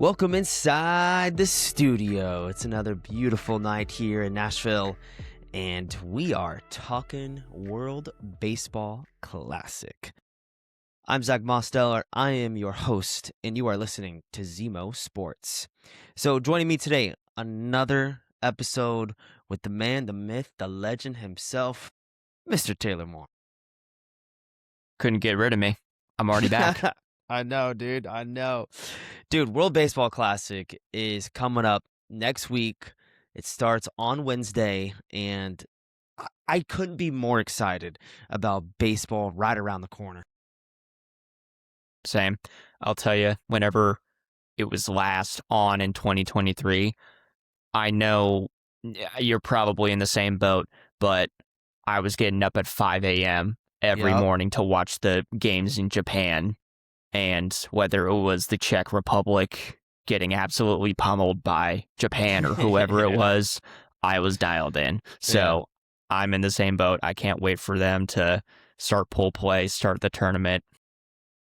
Welcome inside the studio. It's another beautiful night here in Nashville, and we are talking World Baseball Classic. I'm ZmoSports. I am your host, and you are listening to ZmoSports. So joining me today, another episode with the man, the myth, the legend himself, Mr. Taylor Moore. Couldn't get rid of me. I'm already back. I know, dude. I know. Dude, World Baseball Classic is coming up next week. It starts on Wednesday, and I couldn't be more excited about baseball right around the corner. Same. I'll tell you, whenever it was last on in 2023, I know you're probably in the same boat, but I was getting up at 5 a.m. every morning to watch the games in Japan. And whether it was the Czech Republic getting absolutely pummeled by Japan or whoever it was, I was dialed in. So I'm in the same boat. I can't wait for them to start pool play, start the tournament,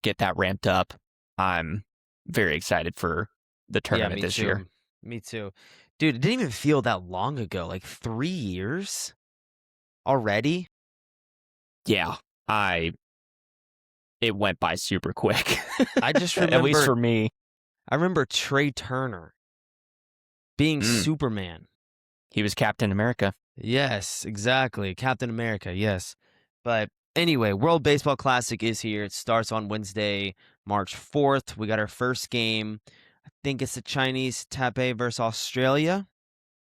get that ramped up. I'm very excited for the tournament this year. Me too. Dude, it didn't even feel that long ago, like 3 years already. Yeah, it went by super quick. I just remember, at least for me. I remember Trey Turner being Superman. He was Captain America. Yes, exactly. Captain America, yes. But anyway, World Baseball Classic is here. It starts on Wednesday, March 4th. We got our first game. I think it's the Chinese Taipei versus Australia.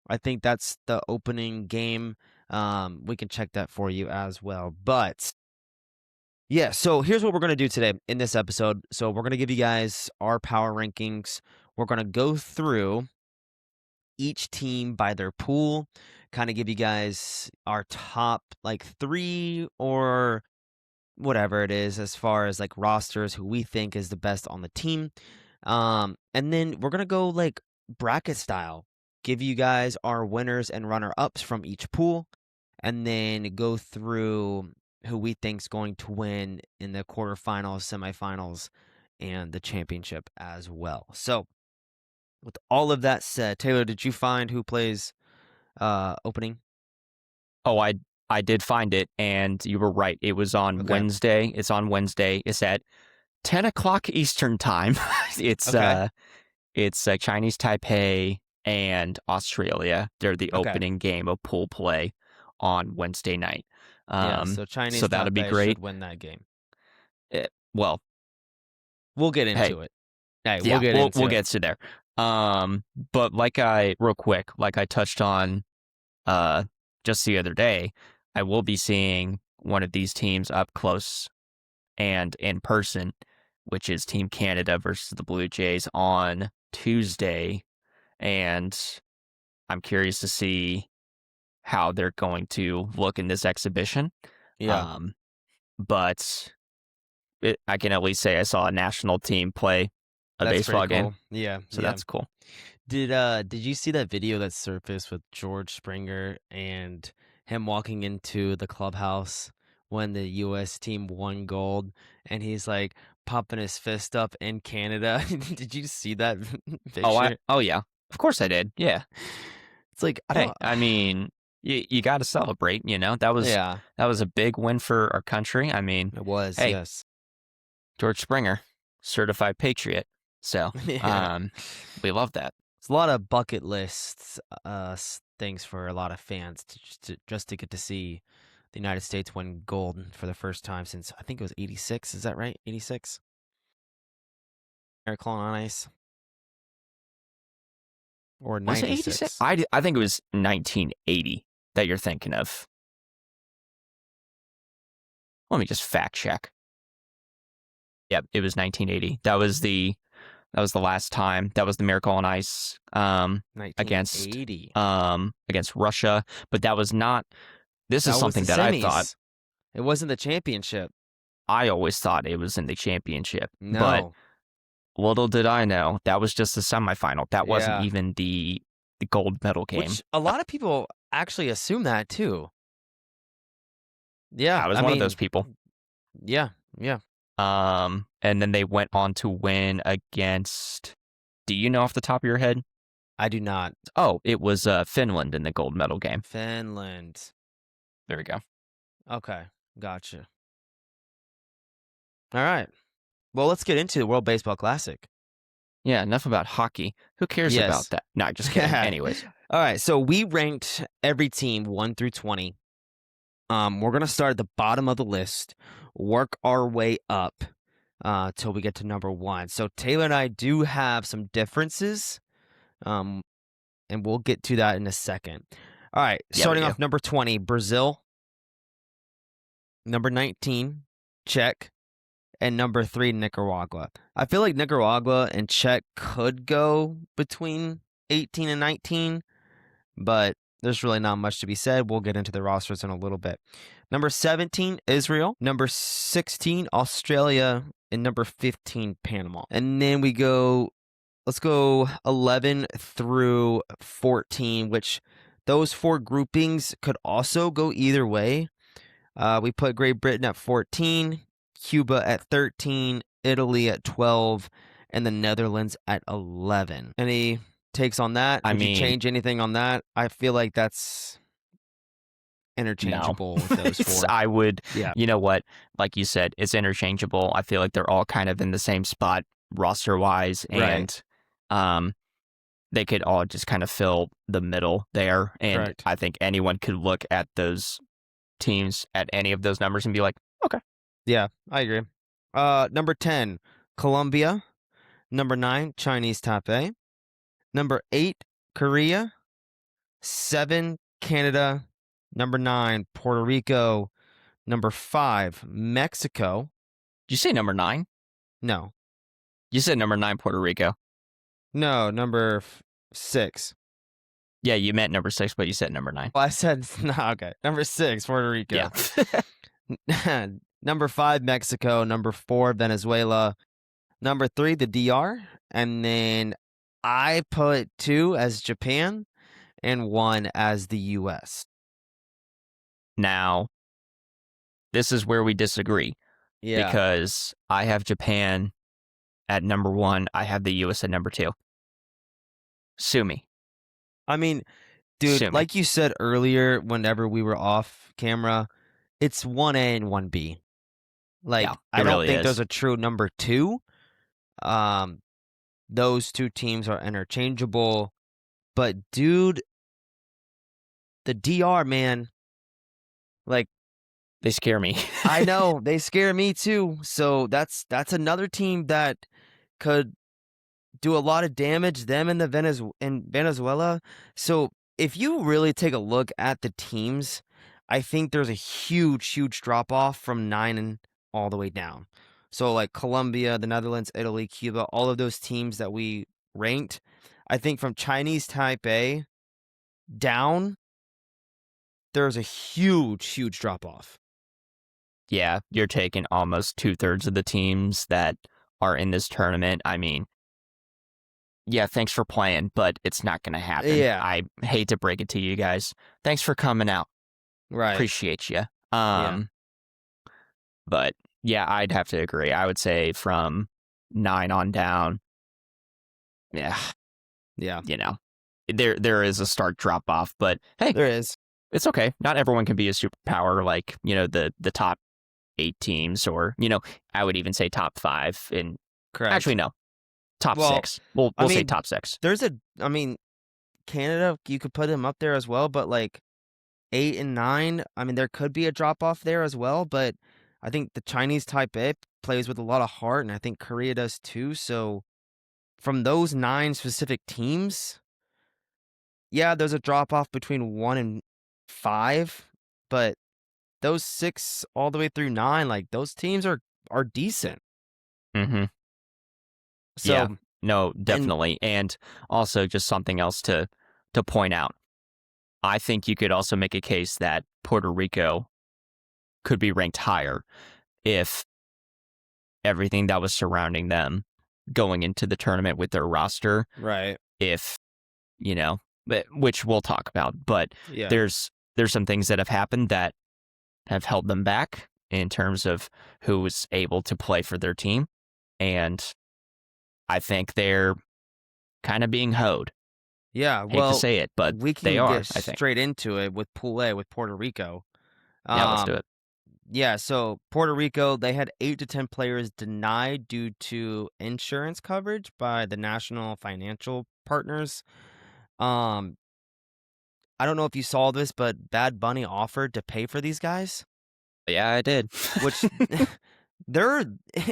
I think that's the opening game. We can check that for you as well. But yeah, so here's what we're going to do today in this episode. So we're going to give you guys our power rankings. We're going to go through each team by their pool, kind of give you guys our top like 3 or whatever it is as far as like rosters, who we think is the best on the team. And then we're going to go like bracket style, give you guys our winners and runner-ups from each pool, and then go through who we think is going to win in the quarterfinals, semifinals, and the championship as well. So with all of that said, Taylor, did you find who plays opening? Oh, I did find it, and you were right. It was on Wednesday. It's on Wednesday. It's at 10 o'clock Eastern time. It's Chinese Taipei and Australia. They're the opening game of pool play on Wednesday night. So Chinese that'll be Taipei great. Should win that game. Well, we'll get into it. Hey, we'll get to there. But real quick, like I touched on just the other day, I will be seeing one of these teams up close and in person, which is Team Canada versus the Blue Jays on Tuesday. And I'm curious to see how they're going to look in this exhibition. Yeah. But I can at least say I saw a national team play That's baseball game. Cool. Yeah. So that's cool. Did you see that video that surfaced with George Springer and him walking into the clubhouse when the U.S. team won gold, and he's like popping his fist up in Canada? Did you see that picture? Oh yeah, of course I did. Yeah, it's like I mean, you got to celebrate. You know, that was a big win for our country. I mean, it was. Hey, yes, George Springer, certified patriot. So we love that. It's a lot of bucket lists things for a lot of fans just to get to see the United States win gold for the first time since, I think it was 86. Is that right? 86? Miracle on Ice? Or 96? Was it 86? I think it was 1980 that you're thinking of. Let me just fact check. Yep, it was 1980. That was the last time. That was the Miracle on Ice against Russia. But that was not. This is something that I thought. It wasn't the championship. I always thought it was in the championship. No. But little did I know, that was just the semifinal. That wasn't even the gold medal game. Which a lot of people actually assume that too. Yeah, I was one of those people. Yeah. And then they went on to win against Do you know off the top of your head? I do not. Oh, it was Finland in the gold medal game. Finland. There we go. Okay, gotcha. All right. Well, let's get into the World Baseball Classic. Yeah, enough about hockey. Who cares about Yes. that? No, just kidding. Anyways. All right, so we ranked every team 1 through 20. We're gonna start at the bottom of the list, work our way up till we get to number 1. So Taylor and I do have some differences, and we'll get to that in a second. All right, Yeah, starting we off number 20, Brazil. Number 19, Czech. And number 3, Nicaragua. I feel like Nicaragua and Czech could go between 18 and 19, but there's really not much to be said. We'll get into the rosters in a little bit. Number 17, Israel. Number 16, Australia. And number 15, Panama. And then let's go 11 through 14, which those 4 groupings could also go either way. We put Great Britain at 14, Cuba at 13, Italy at 12, and the Netherlands at 11. Any takes on that? Would you change anything on that? I feel like that's interchangeable with those 4. I would, Yeah. You know what? Like you said, it's interchangeable. I feel like they're all kind of in the same spot roster-wise, and they could all just kind of fill the middle there. And Correct. I think anyone could look at those teams at any of those numbers and be like, okay. Yeah, I agree. Number 10, Colombia. Number 9, Chinese Taipei. Number 8, Korea. 7, Canada. Number 9, Puerto Rico. Number 5, Mexico. Did you say number 9? No. You said number 9, Puerto Rico. No, number 6. Yeah, you meant number 6, but you said number 9. Well, I said, no, okay. Number 6, Puerto Rico. Yeah. Number 5, Mexico. Number 4, Venezuela. Number 3, the DR. And then I put 2 as Japan and 1 as the U.S. Now, this is where we disagree. Yeah. Because I have Japan at number 1. I have the U.S. at number 2. Sue me. I mean, dude, like you said earlier, whenever we were off camera, it's 1A and 1B. Like, I don't think there's a true number 2. Those 2 teams are interchangeable. But, dude, the DR, man, like, they scare me. I know, they scare me too. So that's another team that could do a lot of damage, them in Venezuela. So if you really take a look at the teams, I think there's a huge drop off from 9 and all the way down. So like Colombia, the Netherlands, Italy, Cuba, all of those teams that we ranked, I think from Chinese Taipei down, there's a huge drop off. Yeah, you're taking almost 2/3 of the teams that are in this tournament. I mean, yeah, thanks for playing, but it's not going to happen. Yeah. I hate to break it to you guys. Thanks for coming out. Right. Appreciate you. But yeah, I'd have to agree. I would say from 9 on down. Yeah. You know, there is a stark drop off, but hey, there is. It's okay. Not everyone can be a superpower like, the top 8 teams, or, I would even say top 5. And correct. Actually, no. Top 6. We'll say top 6. Canada, you could put them up there as well, but like 8 and 9, there could be a drop off there as well, but I think the Chinese Taipei plays with a lot of heart, and I think Korea does too. So from those 9 specific teams, yeah, there's a drop off between 1 and 5, but those 6 all the way through 9, like those teams are decent. Mm-hmm. So, yeah, no, definitely. And also just something else to point out. I think you could also make a case that Puerto Rico could be ranked higher if everything that was surrounding them going into the tournament with their roster. Right. If, which we'll talk about, but yeah. there's some things that have happened that have held them back in terms of who was able to play for their team. And I think they're kind of being hoed. Yeah, Hate to well, say it, but we they can get are, I think. straight into it with Pool A with Puerto Rico. Yeah, let's do Um, it. yeah, so Puerto Rico, they had 8 to 10 players denied due to insurance coverage by the national financial partners. Um, I don't know if you saw this, but Bad Bunny offered to pay for these guys, Yeah, I did. which they're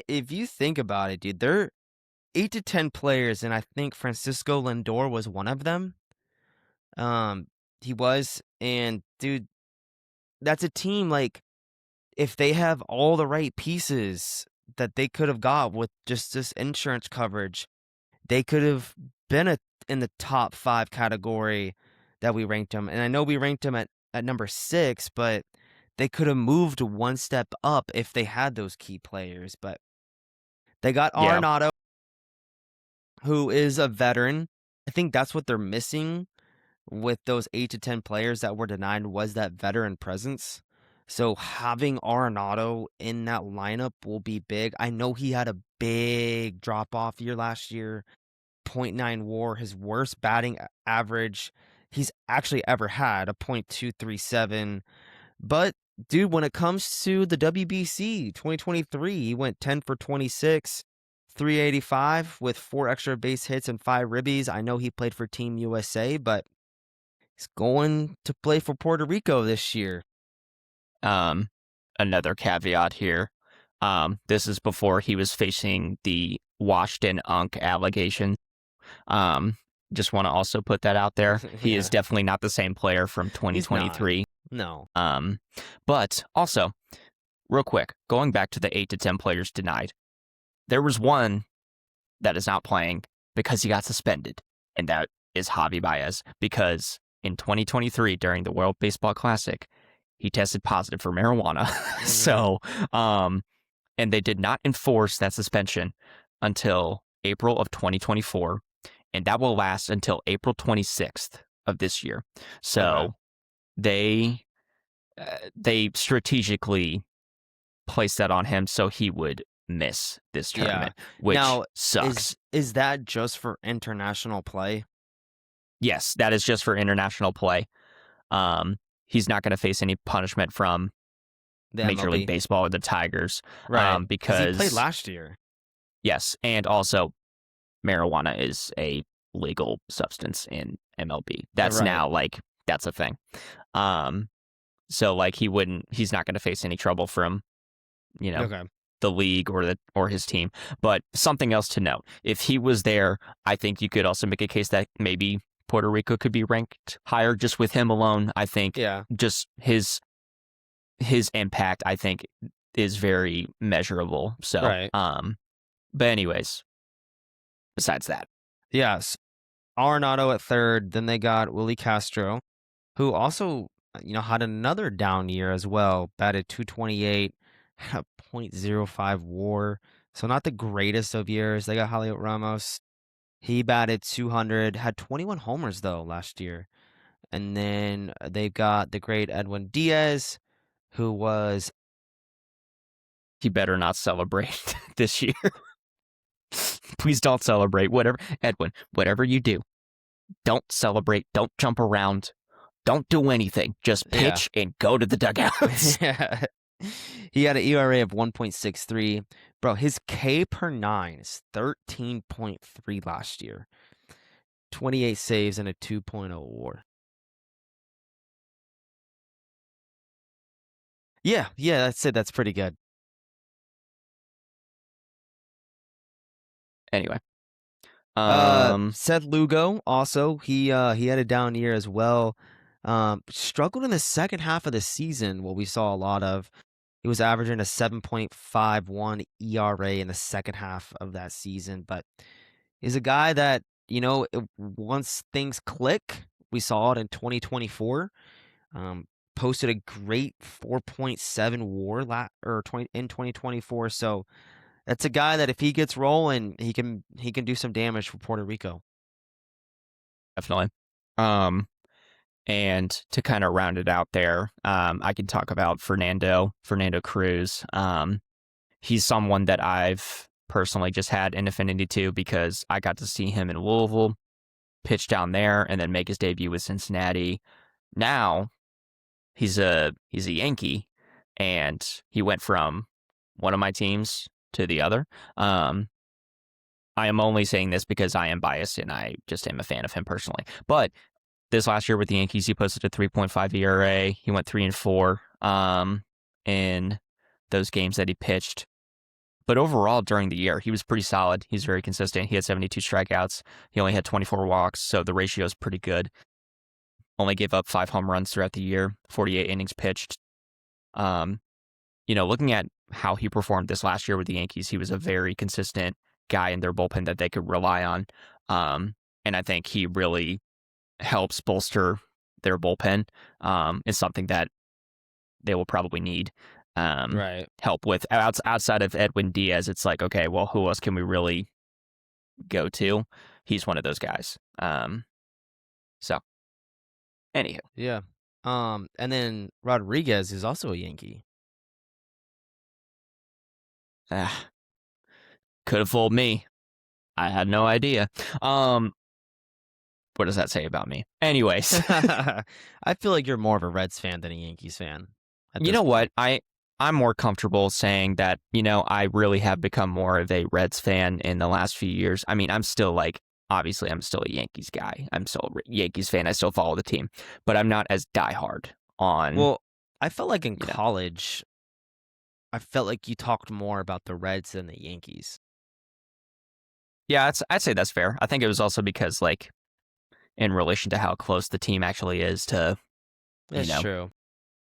if you think about it, dude, they're 8 to 10 players, and I think Francisco Lindor was one of them. Um, he was, and dude, that's a team like if they have all the right pieces that they could have got with just this insurance coverage, they could have been in the top 5 category that we ranked them. And I know we ranked them at number 6, but they could have moved one step up if they had those key players. But they got Yeah. Arenado, who is a veteran. I think that's what they're missing with those 8 to 10 players that were denied was that veteran presence. So having Arenado in that lineup will be big. I know he had a big drop off year last year. .9 WAR, his worst batting average he's actually ever had, a .237. But dude, when it comes to the WBC 2023, he went 10 for 26, 385 with 4 extra base hits and 5 ribbies. I know he played for Team USA, but he's going to play for Puerto Rico this year. Another caveat here. This is before he was facing the washed-in unk allegation. Just want to also put that out there. He is definitely not the same player from 2023. No. But also, real quick, going back to the 8 to 10 players denied, there was one that is not playing because he got suspended, and that is Javi Baez, because in 2023 during the World Baseball Classic, he tested positive for marijuana. So, and they did not enforce that suspension until April of 2024, and that will last until April 26th of this year. So they strategically placed that on him so he would miss this tournament, which now, sucks. Is that just for international play? Yes, that is just for international play. He's not going to face any punishment from The Major MLB. League Baseball or the Tigers. Right. Because he played last year. Yes, and also marijuana is a legal substance in MLB. That's now that's a thing. So he's not going to face any trouble from, the league or his team. But something else to note, if he was there, I think you could also make a case that maybe Puerto Rico could be ranked higher just with him alone. I think just his impact, I think, is very measurable. So, but anyways, besides that. Yes. Arenado at third. Then they got Willie Castro, who also, had another down year as well. Batted .228, had a .05 WAR. So not the greatest of years. They got Heliot Ramos. He batted .200, had 21 homers though last year. And then they've got the great Edwin Diaz, who was... He better not celebrate this year. Please don't celebrate. Edwin, whatever you do, don't celebrate. Don't jump around. Don't do anything. Just pitch and go to the dugouts. He had an ERA of 1.63. Bro, his K per 9 is 13.3 last year. 28 saves and a 2.0 WAR. Yeah, that's it. That's pretty good. Anyway. Seth Lugo also, he had a down year as well. Struggled in the second half of the season, what we saw a lot of. He was averaging a 7.51 ERA in the second half of that season, but he's a guy that, once things click, we saw it in 2024. Posted a great 4.7 WAR in 2024. So that's a guy that if he gets rolling, he can do some damage for Puerto Rico. Definitely. And to kind of round it out there, I can talk about Fernando Cruz. He's someone that I've personally just had an affinity to because I got to see him in Louisville pitch down there and then make his debut with Cincinnati. Now he's a Yankee, and he went from one of my teams to the other. I am only saying this because I am biased and I just am a fan of him personally. But this last year with the Yankees, he posted a 3.5 ERA. He went 3-4 in those games that he pitched. But overall, during the year, he was pretty solid. He's very consistent. He had 72 strikeouts. He only had 24 walks, so the ratio is pretty good. Only gave up 5 home runs throughout the year, 48 innings pitched. Looking at how he performed this last year with the Yankees, he was a very consistent guy in their bullpen that they could rely on. And I think he really helps bolster their bullpen. It's something that they will probably need help with. Outside of Edwin Diaz, it's like, okay, well, who else can we really go to? He's one of those guys. So, anywho. Yeah. And then Rodriguez is also a Yankee. Could have fooled me. I had no idea. What does that say about me? Anyways. I feel like you're more of a Reds fan than a Yankees fan. You know what? I'm more comfortable saying that, I really have become more of a Reds fan in the last few years. I mean, I'm still obviously I'm still a Yankees guy. I'm still a Yankees fan. I still follow the team, but I'm not as diehard on. Well, I felt like in college, I felt like you talked more about the Reds than the Yankees. Yeah, I'd say that's fair. I think it was also because, in relation to how close the team actually is to, That's true.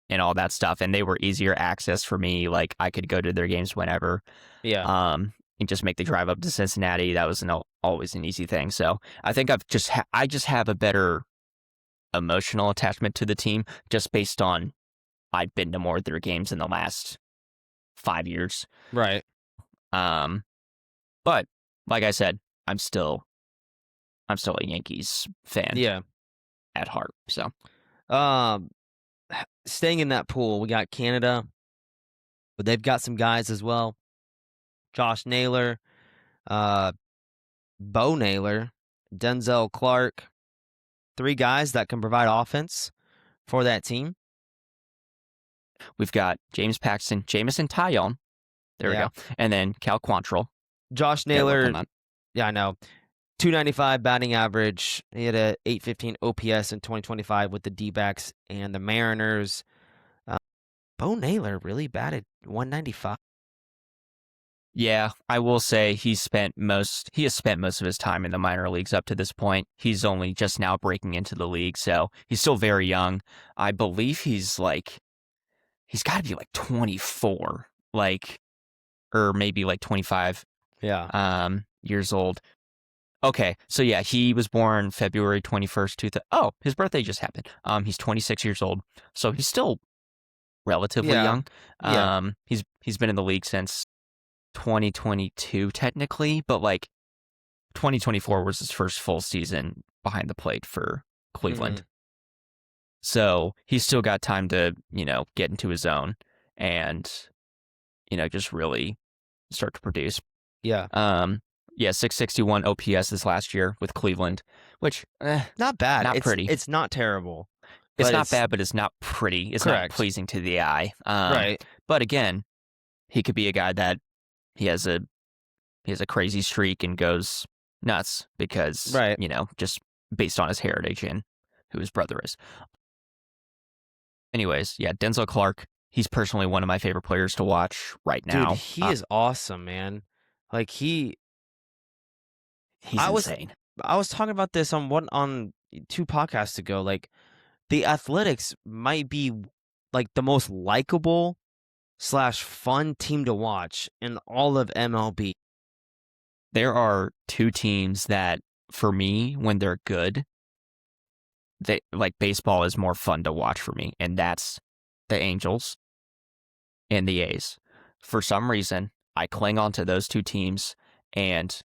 And all that stuff, and they were easier access for me. Like, I could go to their games whenever. Yeah. And just make the drive up to Cincinnati. That was always an easy thing. So I think I just have a better emotional attachment to the team, just based on I've been to more of their games in the last 5 years. Right. But like I said, I'm still a Yankees fan. Yeah. At heart. So, staying in that pool, we got Canada, but they've got some guys as well. Josh Naylor, Bo Naylor, Denzel Clark, 3 guys that can provide offense for that team. We've got James Paxton, Jamison Tyone. There we go. And then Cal Quantrill. Josh Naylor, I know. 295 batting average. He had a 815 OPS in 2025 with the D-backs and the Mariners. Bo Naylor really batted 195. Yeah, I will say he has spent most of his time in the minor leagues up to this point. He's only just now breaking into the league, so he's still very young. I believe he's got to be 24, or maybe 25. Yeah. Years old. Okay, so yeah, he was born February 21st, his birthday just happened. He's 26 years old, so he's still relatively young. Yeah. He's been in the league since 2022 technically, but 2024 was his first full season behind the plate for Cleveland. So he's still got time to, get into his zone and, just really start to produce. Yeah. 661 OPS this last year with Cleveland, which not bad. Not pretty. It's not terrible. It's not bad, but it's not pretty. It's correct. Not pleasing to the eye. Right. But again, he could be a guy that he has a crazy streak and goes nuts because, just based on his heritage and who his brother is. Anyways, yeah, Denzel Clark, he's personally one of my favorite players to watch right now. Dude, he is awesome, man. He's insane. I was talking about this on 2 podcasts ago. The Athletics might be the most likable / fun team to watch in all of MLB. There are 2 teams that, for me, when they're good, they baseball is more fun to watch for me, and that's the Angels and the A's. For some reason, I cling on to those 2 teams, and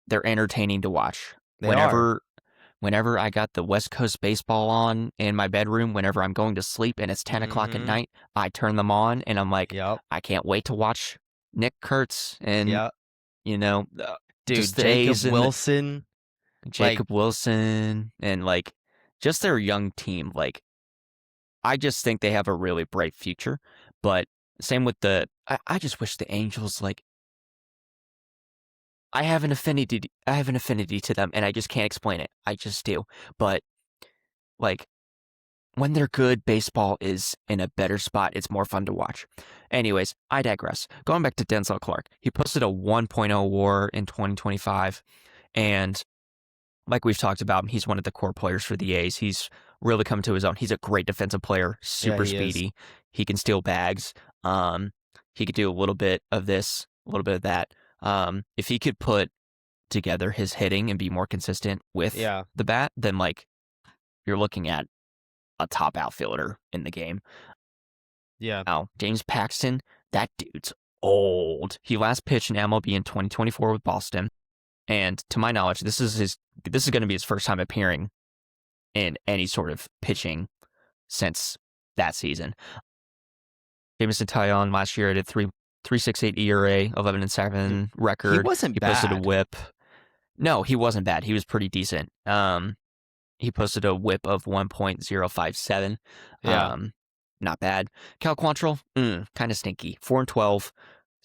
they're entertaining to watch. Whenever I got the West Coast baseball on in my bedroom, whenever I'm going to sleep and it's 10 o'clock at night, I turn them on and I'm like, I can't wait to watch Nick Kurtz and, dude, just the Jacob Wilson. Like, Jacob Wilson, and like just their young team. Like, I just think they have a really bright future. But same with I just wish the Angels, like, I have an affinity. I have an affinity to them, and I just can't explain it. I just do. But like, when they're good, baseball is in a better spot. It's more fun to watch. Anyways, I digress. Going back to Denzel Clark, he posted a 1.0 WAR in 2025, and like we've talked about, he's one of the core players for the A's. He's really come to his own. He's a great defensive player, yeah, super he is. speedy. He can steal bags. He could do a little bit of this, a little bit of that. If he could put together his hitting and be more consistent with Yeah, the bat, then like you're looking at a top outfielder in the game. yeah. Now, James Paxton, that dude's old. He last pitched in MLB in 2024 with Boston, and to my knowledge, this is going to be his first time appearing in any sort of pitching since that season. Jameson Taillon last year at a 3.68 ERA, 11-7 He record. wasn't He posted a bad. WHIP. No, he wasn't bad. He was pretty decent. He posted a WHIP of 1.057. Yeah. Not bad. Cal Quantrill, kind of stinky. 4-12,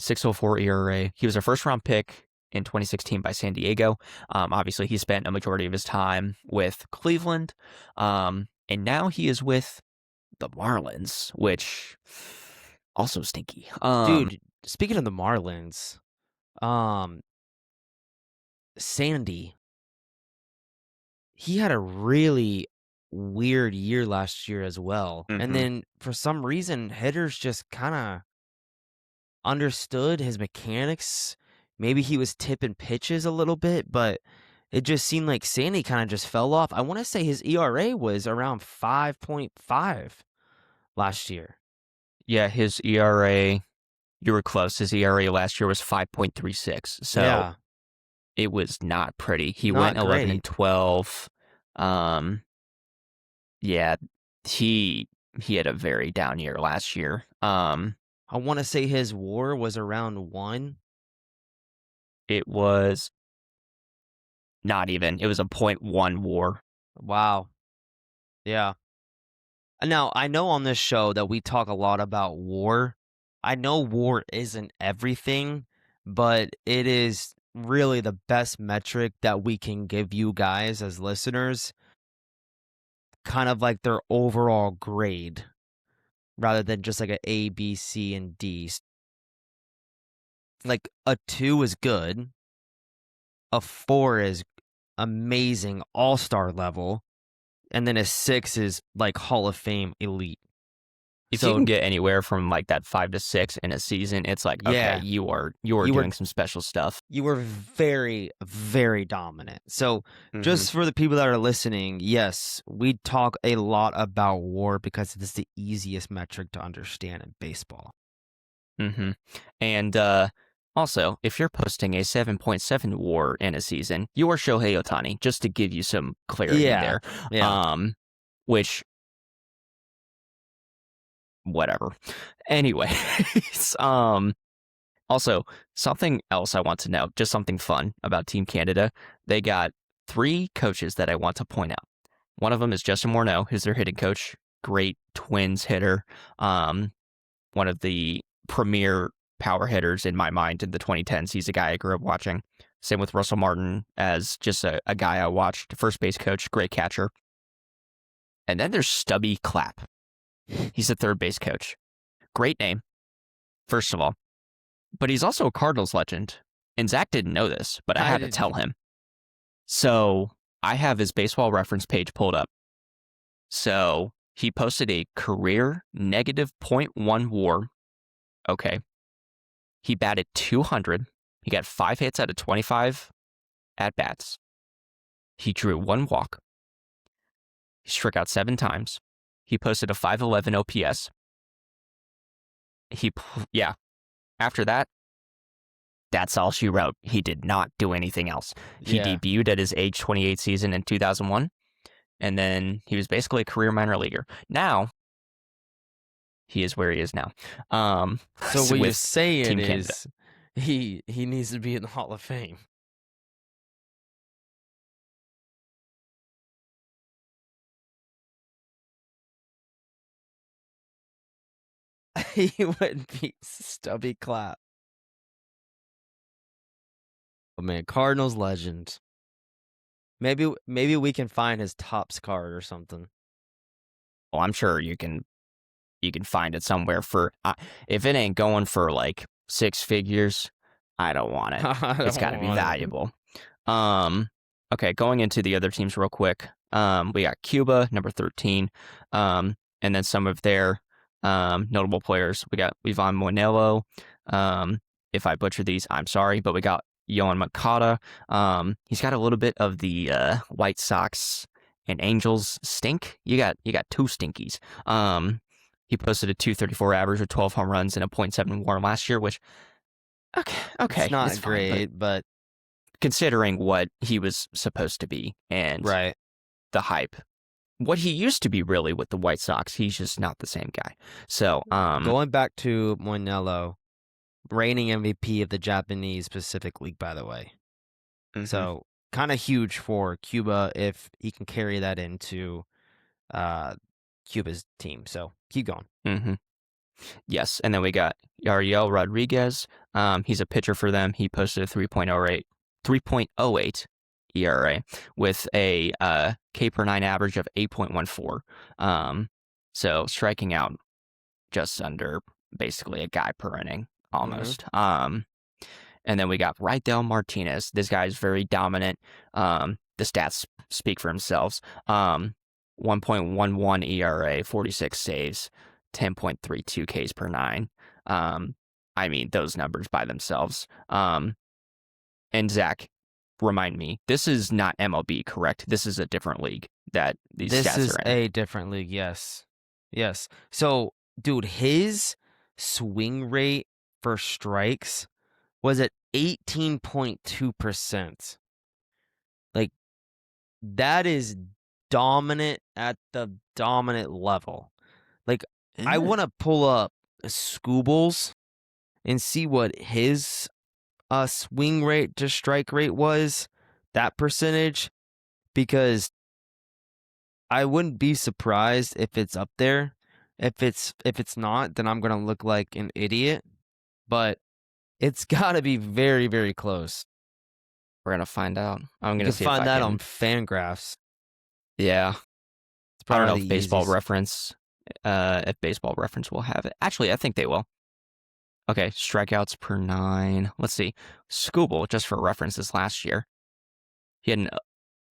6.04 ERA. He was a first round pick in 2016 by San Diego. Obviously, he spent a majority of his time with Cleveland. And now he is with the Marlins, which also stinky. Dude, speaking of the Marlins, um, Sandy, he had a really weird year last year as well. And Mhm. then for some reason, hitters just kind of understood his mechanics. Maybe he was tipping pitches a little bit, but it just seemed like Sandy kind of just fell off. I want to say his ERA was around 5.5 last year. Yeah, his ERA, you were close. His ERA last year was 5.36. So Yeah, it was not pretty. He went not 11 and great. 12. Yeah, he had a very down year last year. I want to say his WAR was around 1. It was not even. It was a .1 WAR. Wow. Yeah. Now, I know on this show that we talk a lot about WAR. I know WAR isn't everything, but it is really the best metric that we can give you guys as listeners, kind of like their overall grade rather than just like A, B, C, and D. Like a 2 is good, a 4 is amazing, all-star level, and then a 6 is like Hall of Fame elite. If you So, can get anywhere from like that 5 to 6 in a season, it's like, okay, yeah, you are you were doing some special stuff. you were very, very dominant. So, Mhm. just for the people that are listening, yes, we talk a lot about WAR because it's the easiest metric to understand in baseball. Mhm. And also, if you're posting a 7.7 WAR in a season, you are Shohei Ohtani, just to give you some clarity Yeah, there. yeah. Which whatever. Anyways, also, something else I want to know, just something fun about Team Canada. They got 3 coaches that I want to point out. One of them is Justin Morneau, who's their hitting coach. Great Twins hitter. One of the premier power hitters in my mind in the 2010s. He's a guy I grew up watching. Same with Russell Martin as just a guy I watched. First base coach, great catcher. And then there's Stubby Clapp. He's a third base coach. Great name, first of all. But he's also a Cardinals legend. And Zach didn't know this, but I I had to did. tell him. So I have his baseball reference page pulled up. So he posted a career negative .1 WAR. Okay. He batted 200. He got 5 hits out of 25 at bats. He drew 1 walk. He struck out 7 times. He posted a 511 OPS. Yeah. After that, that's all she wrote. He did not do anything else. He Yeah. debuted at his age 28 season in 2001, and then he was basically a career minor leaguer. Now, he is where he is now. So what you're With saying Team Canada. is he needs to be in the Hall of Fame. He would be Stubby Clap. Oh man, Cardinals legend. Maybe we can find his Topps card or something. Well, I'm sure you can find it somewhere for if it ain't going for like 6 figures, I don't want it. I It's got don't to be want it. valuable. Okay, going into the other teams real quick. We got Cuba, number 13. And then some of their notable players. We got Ivan Moinelo. If I butcher these, I'm sorry, but we got Yohan Moncada. He's got a little bit of the White Sox and Angels stink. You got two stinkies. He posted a 234 average with 12 home runs and a .7 WAR last year, which It's not it's fine, great, but considering what he was supposed to be and right. the hype, what he used to be really with the White Sox, he's just not the same guy. So, Going back to Moinelo, reigning MVP of the Japanese Pacific League, by the way. So kind of huge for Cuba if he can carry that into Cuba's team. So keep going. Yes, and then we got Yariel Rodriguez. He's a pitcher for them. He posted a 3.08 ERA with a K per 9 average of 8.14. So striking out just under basically a guy per inning almost. And then we got Raidel Martinez. This guy is very dominant. The stats speak for themselves. 1.11 ERA, 46 saves, 10.32 Ks per 9. I mean, those numbers by themselves. And Zach, remind me, this is not MLB, correct? This is a different league that these stats are in. This is a different league, yes. Yes. So, dude, his swing rate for strikes was at 18.2%. Like, that is dominant at the dominant level. Like, I want to pull up Scoobles and see what his swing rate to strike rate was, that percentage, because I wouldn't be surprised if it's up there. If it's not, then I'm gonna look like an idiot. But it's gotta be very, very close. We're gonna find out. I'm You gonna can see find if I that can. on Fangraphs. Yeah, It's I don't probably know if the Baseball easiest. Reference, will have it. Actually, I think they will. Okay, strikeouts per 9. Let's see. Scooble, just for reference, this last year, he had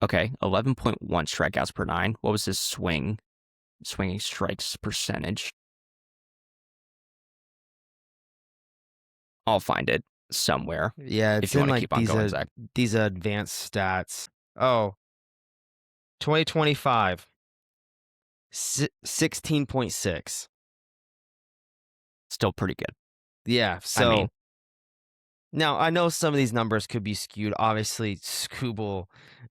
11.1 strikeouts per 9. What was his swinging strikes percentage? I'll find it somewhere. Yeah, If it's you in want to like keep on going, Zach. these advanced stats. Oh, 2025. 16.6. Still pretty good. Yeah, I so mean, now I know some of these numbers could be skewed. Obviously, Scooble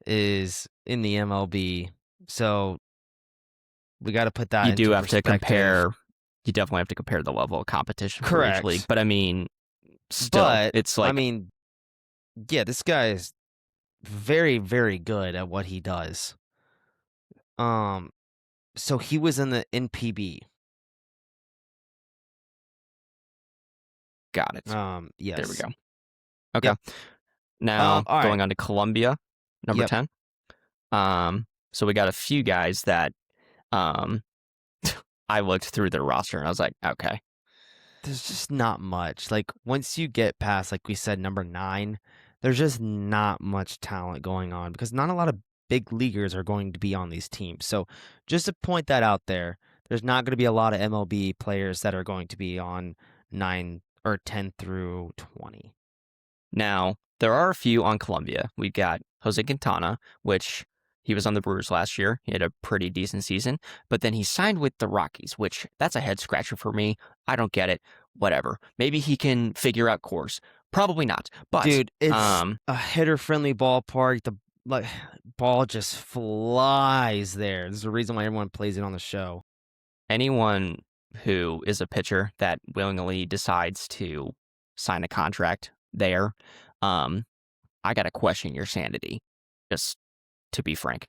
is in the MLB, so we got to put that you into do have to perspective. compare. You definitely have to compare the level of competition for each Correct. league. But I mean, still, But it's like, I mean, yeah, this guy is very, very good at what he does. So he was in the NPB. got it. Yes. There we go. Okay. Yep. Now all going right. on to Colombia, number Yep. 10. So we got a few guys that I looked through their roster and I was like, okay. There's just not much. Like once you get past, like we said, number 9, there's just not much talent going on because not a lot of big leaguers are going to be on these teams. So just to point that out there, there's not going to be a lot of MLB players that are going to be on 9 or 10 through 20. Now, there are a few on Colombia. We've got Jose Quintana, which he was on the Brewers last year. He had a pretty decent season, but then he signed with the Rockies, which that's a head scratcher for me. I don't get it. Whatever. Maybe he can figure out course. Probably not. But dude, it's a hitter-friendly ballpark. The ball just flies there. There's a reason why everyone plays it on the show. Anyone who is a pitcher that willingly decides to sign a contract there, I gotta question your sanity, just to be frank.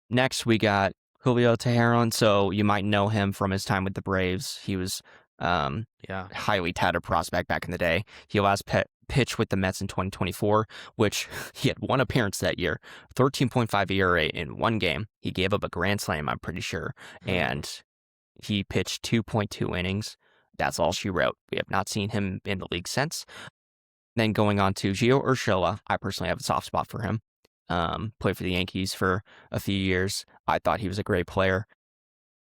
Next, we got Julio Teheran. So you might know him from his time with the Braves. He was Yeah. Highly touted prospect back in the day. He last pitched with the Mets in 2024, which he had one appearance that year, 13.5 ERA in one game. He gave up a grand slam, I'm pretty sure, and he pitched 2.2 innings. That's all she wrote. We have not seen him in the league since. Then going on to Gio Urshela, I personally have a soft spot for him. Played for the Yankees for a few years. I thought he was a great player.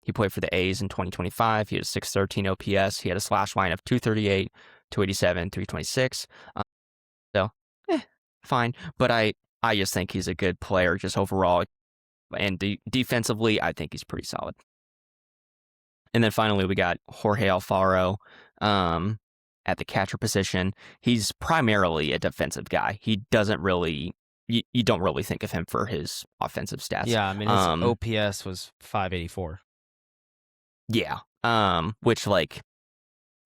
He played for the A's in 2025. He had a 613 OPS. He had a slash line of 238, 287, 326. So, fine. But I just think he's a good player just overall. And defensively, I think he's pretty solid. And then finally, we got Jorge Alfaro at the catcher position. He's primarily a defensive guy. He doesn't really, you don't really think of him for his offensive stats. Yeah, I mean, his OPS was 584. Yeah. Which, like,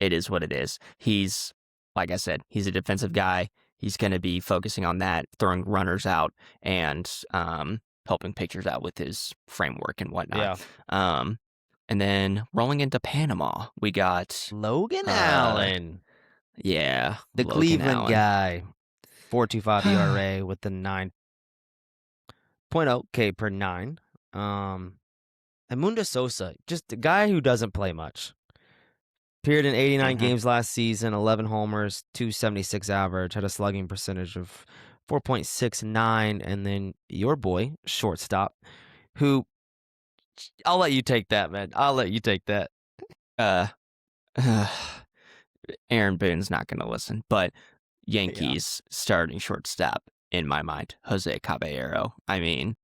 it is what it is. He's, like I said, he's a defensive guy. He's going to be focusing on that, throwing runners out, and helping pitchers out with his framework and whatnot. Yeah. And then rolling into Panama, we got Logan Allen. Yeah. The Logan Cleveland Allen. guy. 4.25 ERA with the 9.0 K per 9. Edmundo Sosa, just a guy who doesn't play much. Appeared in 89 games last season, 11 homers, 276 average, had a slugging percentage of 4.69, and then your boy, shortstop, who I'll let you take that, man. I'll let you take that. Aaron Boone's not going to listen, but Yankees starting shortstop in my mind, Jose Caballero. I mean,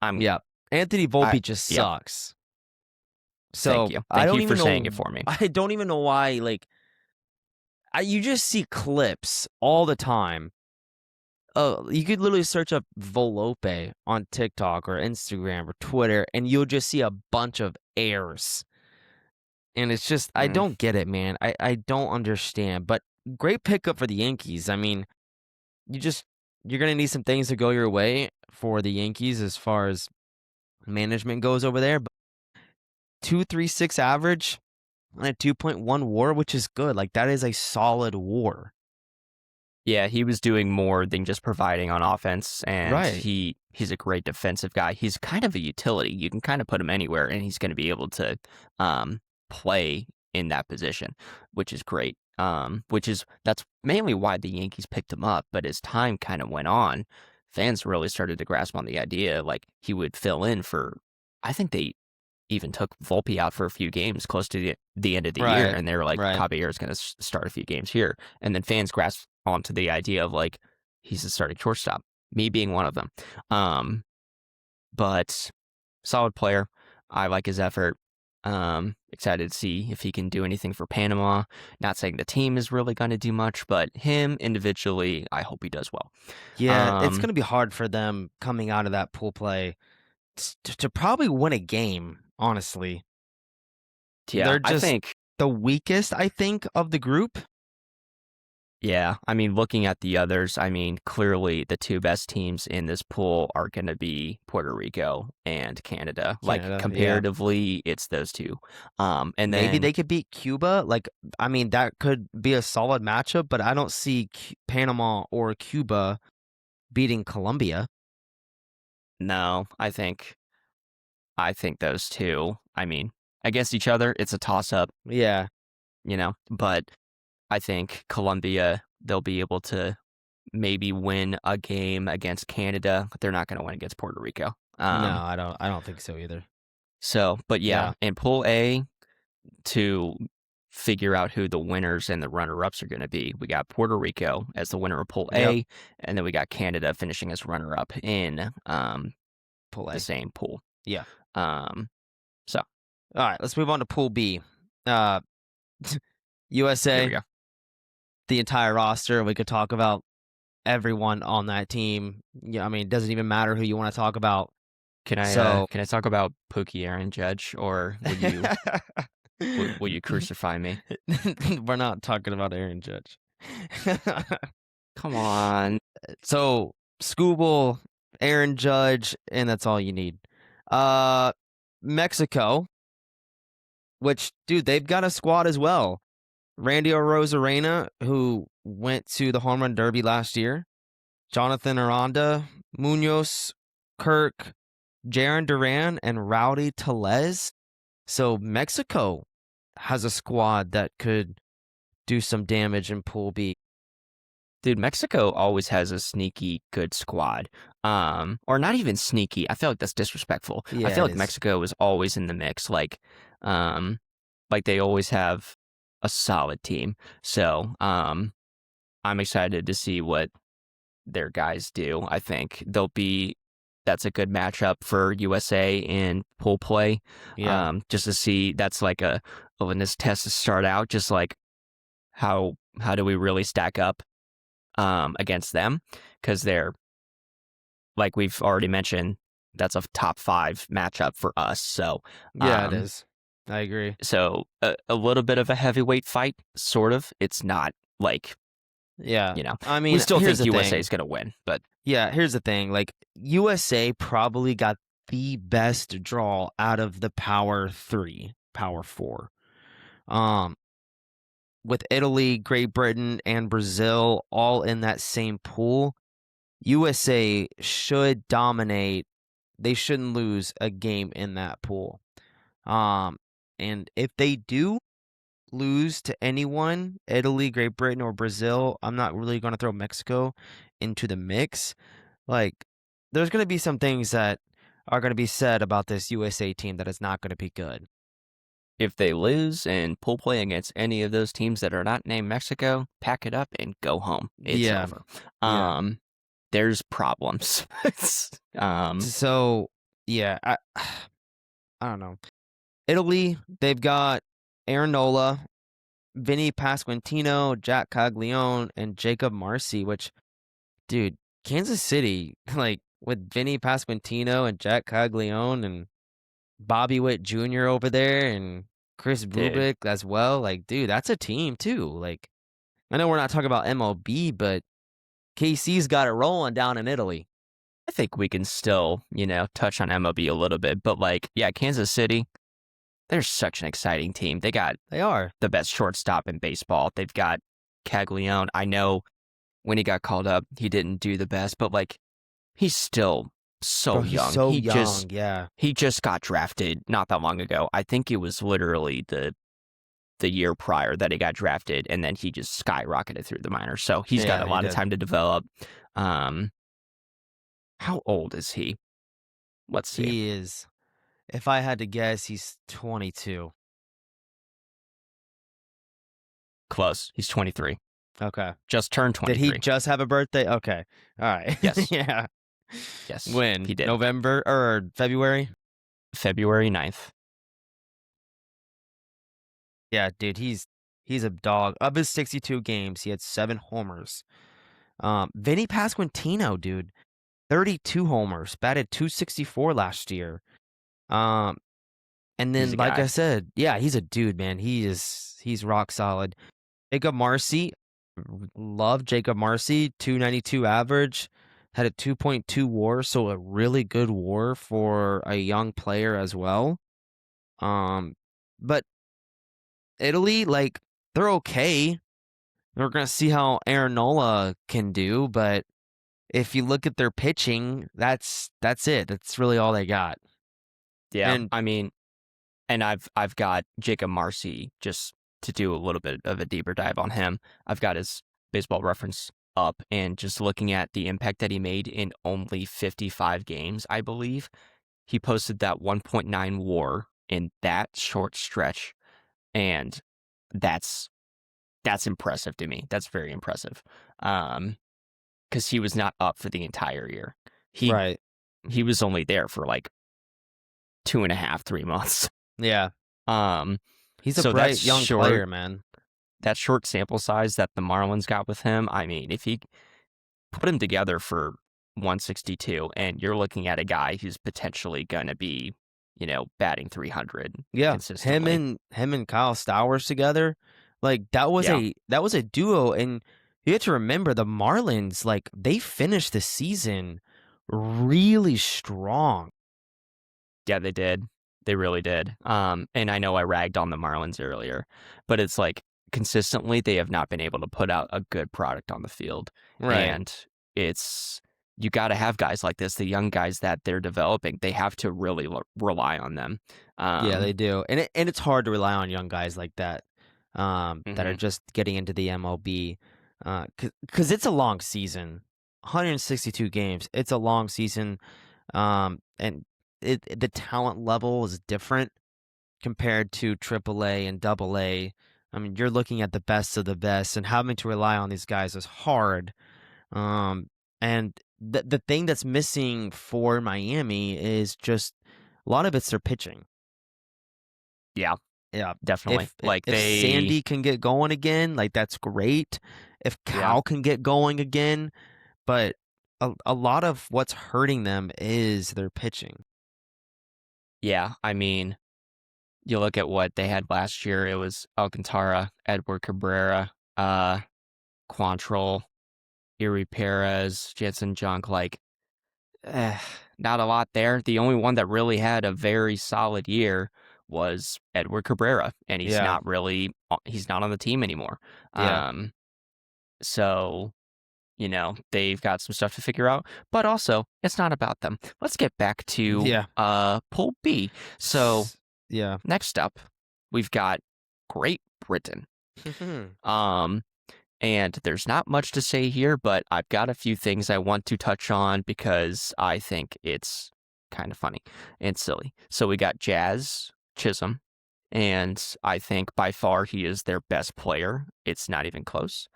Anthony Volpe just sucks. So thank you. Thank you for saying it for me. I don't even know why. Like, you just see clips all the time. You could literally search up Volpe on TikTok or Instagram or Twitter, and you'll just see a bunch of errors. And it's just, I don't get it, man. I don't understand. But great pickup for the Yankees. I mean, you're going to need some things to go your way for the Yankees as far as management goes over there. But 2.36 average and a 2.1 WAR, which is good. Like, that is a solid WAR. Yeah, he was doing more than just providing on offense, and he's a great defensive guy. He's kind of a utility. You can kind of put him anywhere, and he's going to be able to play in that position, which is great. That's mainly why the Yankees picked him up. But as time kind of went on, fans really started to grasp on the idea, like, he would fill in for, I think they even took Volpe out for a few games close to the end of the year, and they were like, Caballero's going to start a few games here. And then fans grasped onto the idea of, like, he's a starting shortstop, me being one of them. But solid player. I like his effort. Excited to see if he can do anything for Panama. Not saying the team is really going to do much, but him individually, I hope he does well. Yeah, it's going to be hard for them coming out of that pool play to probably win a game, honestly. Yeah, they're just I think the weakest, I think, of the group. Yeah, I mean, looking at the others, I mean, clearly the two best teams in this pool are going to be Puerto Rico and Canada. Like, comparatively, it's those two. And then maybe they could beat Cuba. Like, I mean, that could be a solid matchup, but I don't see Panama or Cuba beating Colombia. No, I think those two, I mean, against each other, it's a toss-up. Yeah. You know, but I think Colombia, they'll be able to maybe win a game against Canada. They're not going to win against Puerto Rico. No, I don't think so either. So, but yeah, in Pool A, to figure out who the winners and the runner-ups are going to be, we got Puerto Rico as the winner of Pool A, and then we got Canada finishing as runner-up in Pool A. The same pool. Yeah. So, all right, let's move on to Pool B. USA. Here we go. The entire roster. We could talk about everyone on that team. Yeah, I mean, it doesn't even matter who you want to talk about. Can I talk about Pookie Aaron Judge, or will you crucify me? We're not talking about Aaron Judge. Come on. So, Scooble, Aaron Judge, and that's all you need. Mexico. which, dude, they've got a squad as well. Randy Arozarena, who went to the Home Run Derby last year. Jonathan Aranda, Munoz, Kirk, Jaron Duran, and Rowdy Tellez. So Mexico has a squad that could do some damage in Pool B. Dude, Mexico always has a sneaky good squad. Or not even sneaky. I feel like that's disrespectful. I Yeah, feel it like is. Mexico is always in the mix. Like they always have a solid team. So, I'm excited to see what their guys do. I think that's a good matchup for USA in pool play. Yeah. Just to see that's like when this test to start out, just like how do we really stack up against them? Because they're, like we've already mentioned, that's a top 5 matchup for us. So Yeah, it is. I agree. a little bit of a heavyweight fight, sort of. It's not like, Yeah. I we mean, still here's think the USA thing. is going to win, but Yeah, here's the thing. Like, USA probably got the best draw out of the Power 3, Power 4. Um, with Italy, Great Britain, and Brazil all in that same pool, USA should dominate. They shouldn't lose a game in that pool. Um, and if they do lose to anyone, Italy, Great Britain, or Brazil, I'm not really going to throw Mexico into the mix. Like, there's going to be some things that are going to be said about this USA team that is not going to be good. if they lose and pool play against any of those teams that are not named Mexico, pack it up and go home. It's Yeah, over. yeah. There's problems. So, yeah, I don't know. Italy, they've got Aaron Nola, Vinny Pasquantino, Jack Caglione, and Jacob Marcy, which, dude, Kansas City, like, with Vinny Pasquantino and Jack Caglione and Bobby Witt Jr. over there and Chris Dude, Brubeck as well. Like, dude, that's a team too. Like, I know we're not talking about MLB, but KC's got it rolling down in Italy. I think we can still, touch on MLB a little bit, but yeah, Kansas City, they're such an exciting team. They got They are. the best shortstop in baseball. They've got Caglione. I know when he got called up, he didn't do the best, but he's still so Bro, he's young. so young. Yeah. He just got drafted not that long ago. I think it was literally the year prior that he got drafted, and then he just skyrocketed through the minors. So he's got Yeah, a he lot of did. time to develop. How old is he? Let's see. He is. If I had to guess, he's 22. Close. He's 23. Okay. Just turned Did he 23. just have a birthday? Okay. All right. Yes. Yeah. Yes. When? He did. November or February? February 9th. Yeah, dude, he's a dog. Of his 62 games, he had 7 homers. Vinny Pasquantino, dude, 32 homers, batted 264 last year. And He's then, a like I guy. said, yeah, he's a dude, man. He's rock solid. Jacob Marcy, love Jacob Marcy, 292 average, had a 2.2 WAR, so a really good WAR for a young player as well. But Italy, like, they're okay. We're gonna see how Aaron Nola can do, but if you look at their pitching, that's it. That's really all they got. Yeah. And I mean, and I've got Jacob Marcy, just to do a little bit of a deeper dive on him. I've got his baseball reference up, and just looking at the impact that he made in only 55 games, I believe. He posted that 1.9 WAR in that short stretch, and that's impressive to me. That's very impressive. Because he was not up for the entire year. He right, he was only there for 2.5, 3 months. yeah, Um, he's a so bright young player, man. that short sample size that the Marlins got with him, I mean, if he put him together for 162, and you're looking at a guy who's potentially going to be, batting 300 Yeah, consistently. him and Kyle Stowers together, like that was Yeah. a duo, and you have to remember the Marlins, like they finished the season really strong. Yeah, they did. They really did. And I know I ragged on the Marlins earlier, but it's like consistently they have not been able to put out a good product on the field. Right. And it's you got to have guys like this, the young guys that they're developing. They have to really rely on them. Yeah, they Um, do. And it's hard to rely on young guys like that, that are mhm. just getting into the MLB, because it's a long season. 162 games. It's a long season, and the talent level is different compared to AAA and AA. I mean, you're looking at the best of the best, and having to rely on these guys is hard. Um, and the thing that's missing for Miami is just a lot of it's their pitching. Yeah, Yeah. definitely. Like If they, Sandy can get going again, like that's great. If yeah, Cal can get going again, but a lot of what's hurting them is their pitching. yeah. I mean, you look at what they had last year. It was Alcantara, Edward Cabrera, Quantrill, Erie Perez, Jensen Junk. Like, eh, not a lot there. The only one that really had a very solid year was Edward Cabrera, and Yeah, he's not on the team anymore. yeah, Um, so they've got some stuff to figure out, but also it's not about them. Let's get back to yeah, Pool B. So yeah. next up, we've got Great Britain. Um, and there's not much to say here, but I've got a few things I want to touch on because I think it's kind of funny and silly. So we got Jazz Chisholm, and I think by far he is their best player. It's not even close.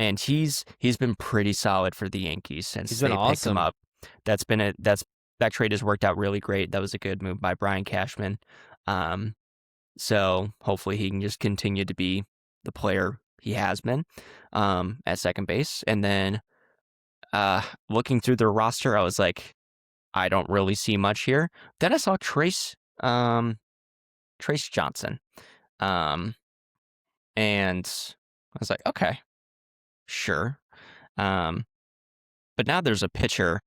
And he's been pretty solid for the Yankees He's since been they picked him awesome. up. That trade has worked out really great. That was a good move by Brian Cashman. Um, so hopefully he can just continue to be the player he has been at second base. And then looking through their roster, I was like, I don't really see much here. Then I saw Trace Johnson. Um, and I was like, okay, sure. Um, but now there's a pitcher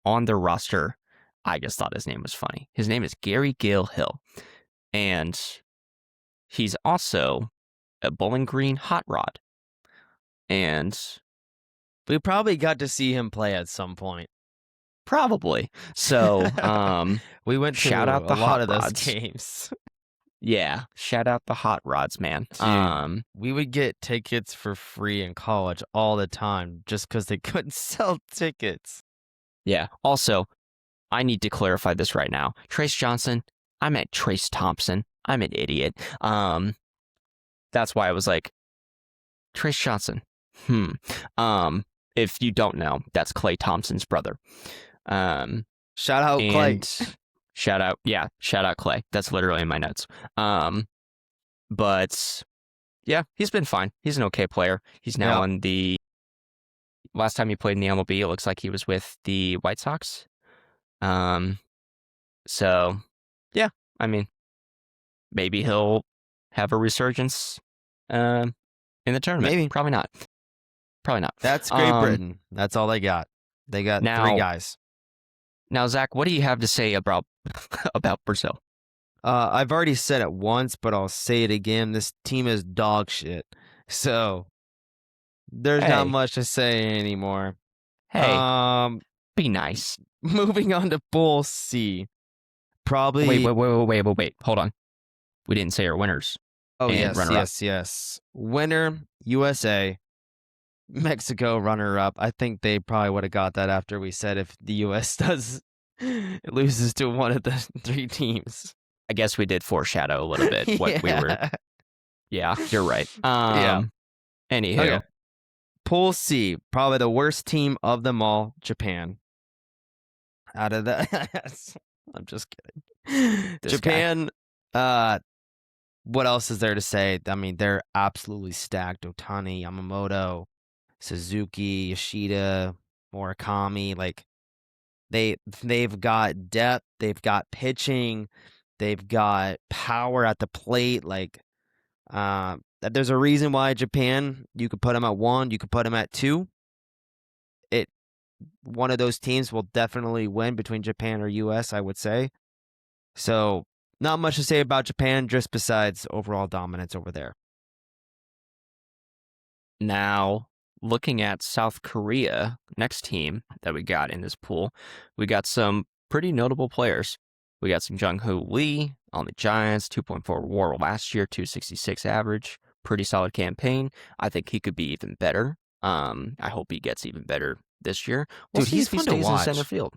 on their roster. I just thought his name was funny. His name is Gary Gill Hill. And he's also a Bowling Green hot rod. And We probably got to see him play at some point. probably. So, We went to shout out a the lot hot of those rods. games. Yeah, shout out the hot rods, man. Dude, we would get tickets for free in college all the time just because they couldn't sell tickets. Yeah. Also, I need to clarify this right now. Trace Johnson, I meant Trace Thompson. I'm an idiot. That's why I was like, Trace Johnson. Um, if you don't know, that's Clay Thompson's brother. Shout out Clay. And shout out Clay. That's literally in my notes. But yeah, he's been fine. He's an okay player. He's now Yeah, on the last time he played in the MLB, it looks like he was with the White Sox. So yeah, I mean, maybe he'll have a resurgence in the tournament. maybe. Probably not. Probably not. That's Great Britain. That's all they got. They got three Now, guys. Zach, what do you have to say about about Brazil? I've already said it once, but I'll say it again. This team is dog shit. So there's not Hey, much to say anymore. hey, Um, be nice. moving on to Pool C. Wait, Probably. wait, wait, wait, wait, wait, wait. Hold on. We didn't say our winners Oh, and yes, runner up. yes, yes. Winner, USA. Mexico runner up. I think they probably would have got that after we said if the US does it loses to one of the three teams. I guess we did foreshadow a little bit what we were. Yeah. Yeah, you're right. Yeah. Okay. Anywho, Pool C, probably the worst team of them all, Japan. Out of the I'm just kidding. this guy. Japan, what else is there to say? I mean, they're absolutely stacked. Otani, Yamamoto, Suzuki, Yoshida, Murakami, like they've got depth, they've got pitching, they've got power at the plate. Like, there's a reason why Japan, you could put them at 1, you could put them at 2. It One of those teams will definitely win between Japan or US, I would say. So, not much to say about Japan, just besides overall dominance over there. Now, looking at South Korea, next team that we got in this pool, we got some pretty notable players. We got some Jung-Hoo Lee on the Giants, 2.4 WAR last year, 266 average. Pretty solid campaign. I think he could be even better. I hope he gets even better this year. We'll Dude, see he's if he fun to stays in center watch. field.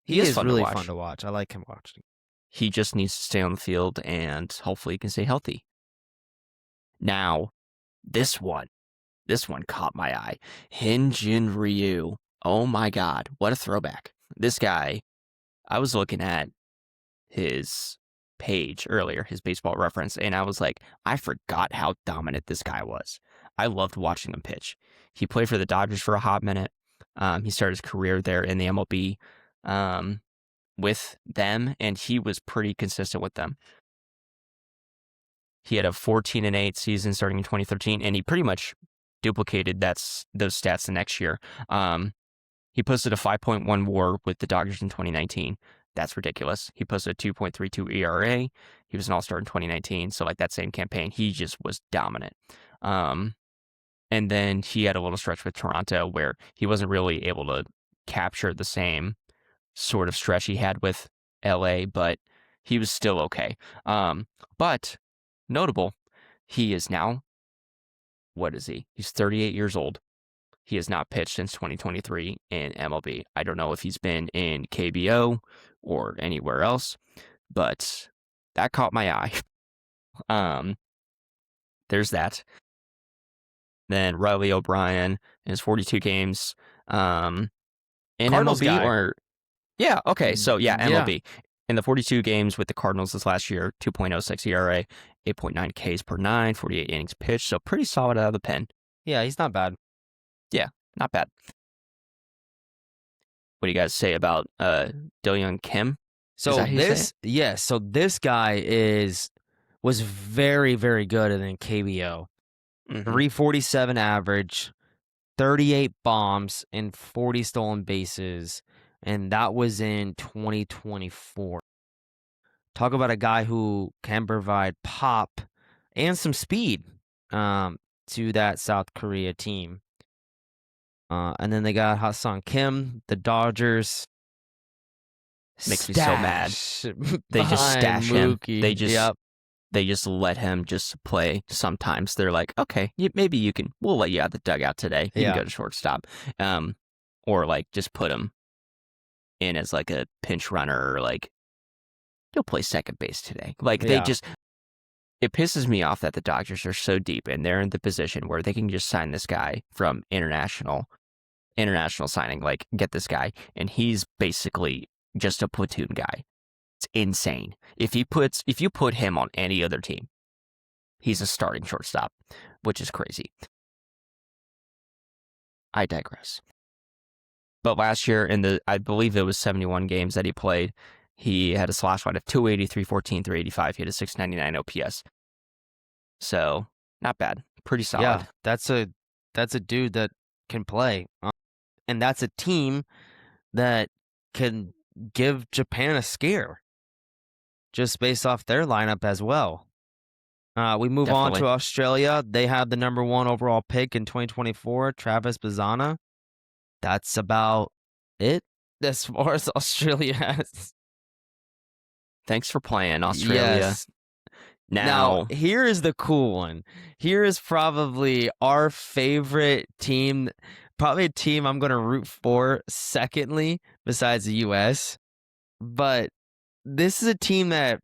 He is fun to really watch. fun to watch. I like him watching. He just needs to stay on the field, and hopefully he can stay healthy. Now, this one caught my eye. Hyunjin Ryu. Oh my God, what a throwback. This guy, I was looking at his page earlier, his baseball reference, and I was like, I forgot how dominant this guy was. I loved watching him pitch. He played for the Dodgers for a hot minute. He started his career there in the MLB with them, and he was pretty consistent with them. He had a 14-8 season starting in 2013, and he pretty much duplicated those stats the next year. He posted a 5.1 WAR with the Dodgers in 2019. That's ridiculous. He posted a 2.32 ERA. He was an All-Star in 2019, so like that same campaign, he just was dominant. And then he had a little stretch with Toronto where he wasn't really able to capture the same sort of stretch he had with LA, but he was still okay. But notable, he is now, what is he? He's 38 years old. He has not pitched since 2023 in MLB. I don't know if he's been in KBO or anywhere else, but that caught my eye. There's that. Then Riley O'Brien in his 42 games in Cardinals MLB guy. or yeah, okay. So yeah, Yeah. MLB. In the 42 games with the Cardinals this last year, 2.06 ERA, 8.9 Ks per 9, 48 innings pitched, so pretty solid out of the pen. Yeah, he's not bad. Yeah, not bad. What do you guys say about Do-Young Kim? So this guy was very, very good in KBO. 347 average, 38 bombs, and 40 stolen bases, and that was in 2024. Talk about a guy who can provide pop and some speed to that South Korea team. And then they got Ha-Seong Kim, the Dodgers. Makes me so mad. They just stash Mookie. him. They just let him just play. Sometimes they're like, okay, maybe we'll let you out the dugout today. You can go to shortstop. Or like just put him in as like a pinch runner or like you'll play second base today. Like they just, it pisses me off that the Dodgers are so deep and they're in the position where they can just sign this guy from international signing, like get this guy. And he's basically just a platoon guy. It's insane. If you put him on any other team, he's a starting shortstop, which is crazy. I digress. But last year I believe it was 71 games that he played, he had a slash line of 280, 314, 385. He had a 699 OPS. So not bad. Pretty solid. Yeah, that's a dude that can play. And that's a team that can give Japan a scare just based off their lineup as well. We move on to Australia. They have the number 1 overall pick in 2024, Travis Bazzana. That's about it as far as Australia has. Thanks for playing, Australia. Yes. Now, here is the cool one. Here is probably our favorite team, probably a team I'm going to root for secondly, besides the U.S. But this is a team that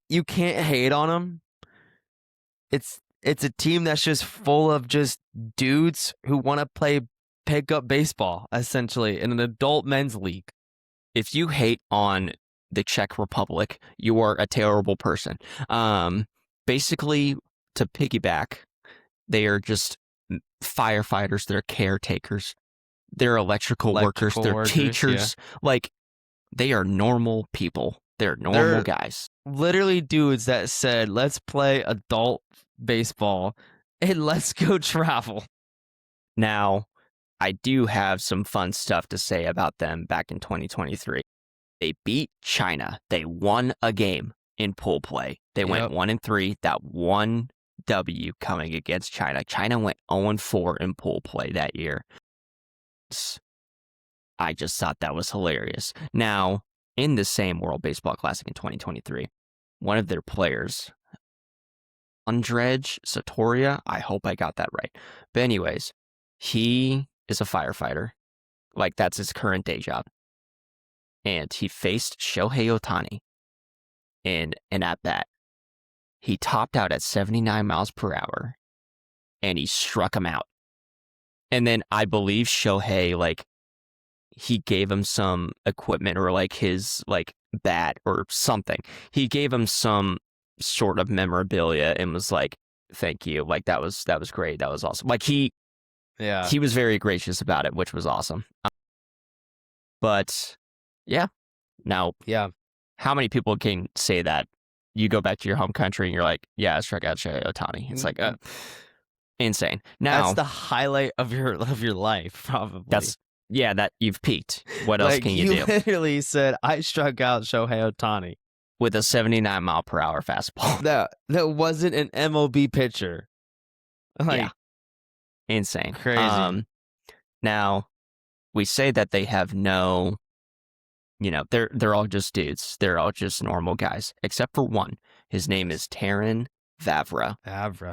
you can't hate on them. It's a team that's just full of just dudes who want to play pickup baseball, essentially, in an adult men's league. If you hate on the Czech Republic, you are a terrible person. Basically, to piggyback, they are just firefighters, they're caretakers, they're electrical workers, they're teachers. Yeah. Like, they are normal people. They're normal guys. Literally dudes that said, let's play adult baseball and let's go travel. Now, I do have some fun stuff to say about them back in 2023. They beat China. They won a game in pool play. They went 1-3. That one W coming against China. China went 0-4 in pool play that year. I just thought that was hilarious. Now, in the same World Baseball Classic in 2023, one of their players, Andrej Satoria, I hope I got that right. But anyways, he is a firefighter. Like, that's his current day job. And he faced Shohei Ohtani in an at-bat. He topped out at 79 miles per hour, and he struck him out. And then I believe Shohei, like, he gave him some equipment or, like, his, like, bat or something. He gave him some sort of memorabilia and was like, thank you. Like, that was great. That was awesome. Like, he was very gracious about it, which was awesome. But, yeah. Now, how many people can say that? You go back to your home country and you're like, yeah, I struck out Shohei Ohtani. It's like, insane. Now, that's the highlight of your life, probably. That you've peaked. What else can you do? You literally said, I struck out Shohei Ohtani. With a 79 mile per hour fastball. That wasn't an MLB pitcher. Yeah. Insane. Crazy. Now, we say that they have no, they're all just dudes. They're all just normal guys, except for one. His name is Taran Vavra. Vavra?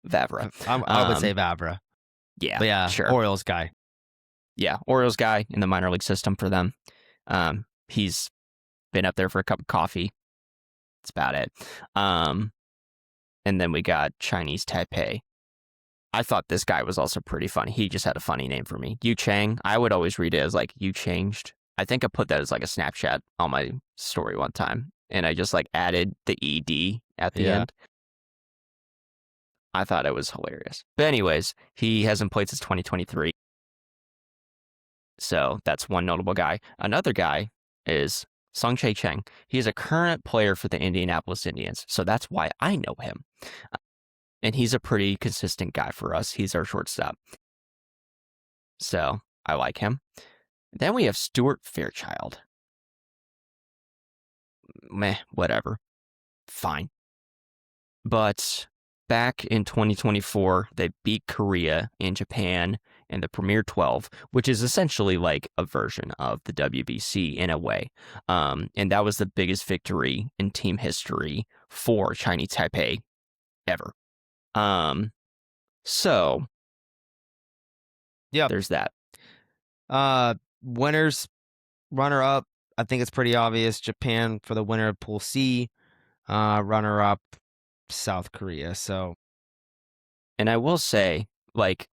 Vavra. I would say Vavra. Yeah. But yeah, sure. Orioles guy. Yeah, Orioles guy in the minor league system for them. He's been up there for a cup of coffee. That's about it. And then we got Chinese Taipei. I thought this guy was also pretty funny. He just had a funny name for me. Yu Chang. I would always read it as like, you changed. I think I put that as like a Snapchat on my story one time. And I just like added the ED at the end. I thought it was hilarious. But anyways, he hasn't played since 2023. So that's one notable guy. Another guy is Sung Chae Cheng. He is a current player for the Indianapolis Indians. So that's why I know him. And he's a pretty consistent guy for us. He's our shortstop. So I like him. Then we have Stuart Fairchild. Meh, whatever. Fine. But back in 2024, they beat Korea and Japan in the Premier 12, which is essentially like a version of the WBC in a way. And that was the biggest victory in team history for Chinese Taipei ever. So there's that. Winners, runner up. I think it's pretty obvious. Japan for the winner of Pool C. Runner up, South Korea. So, and I will say, like,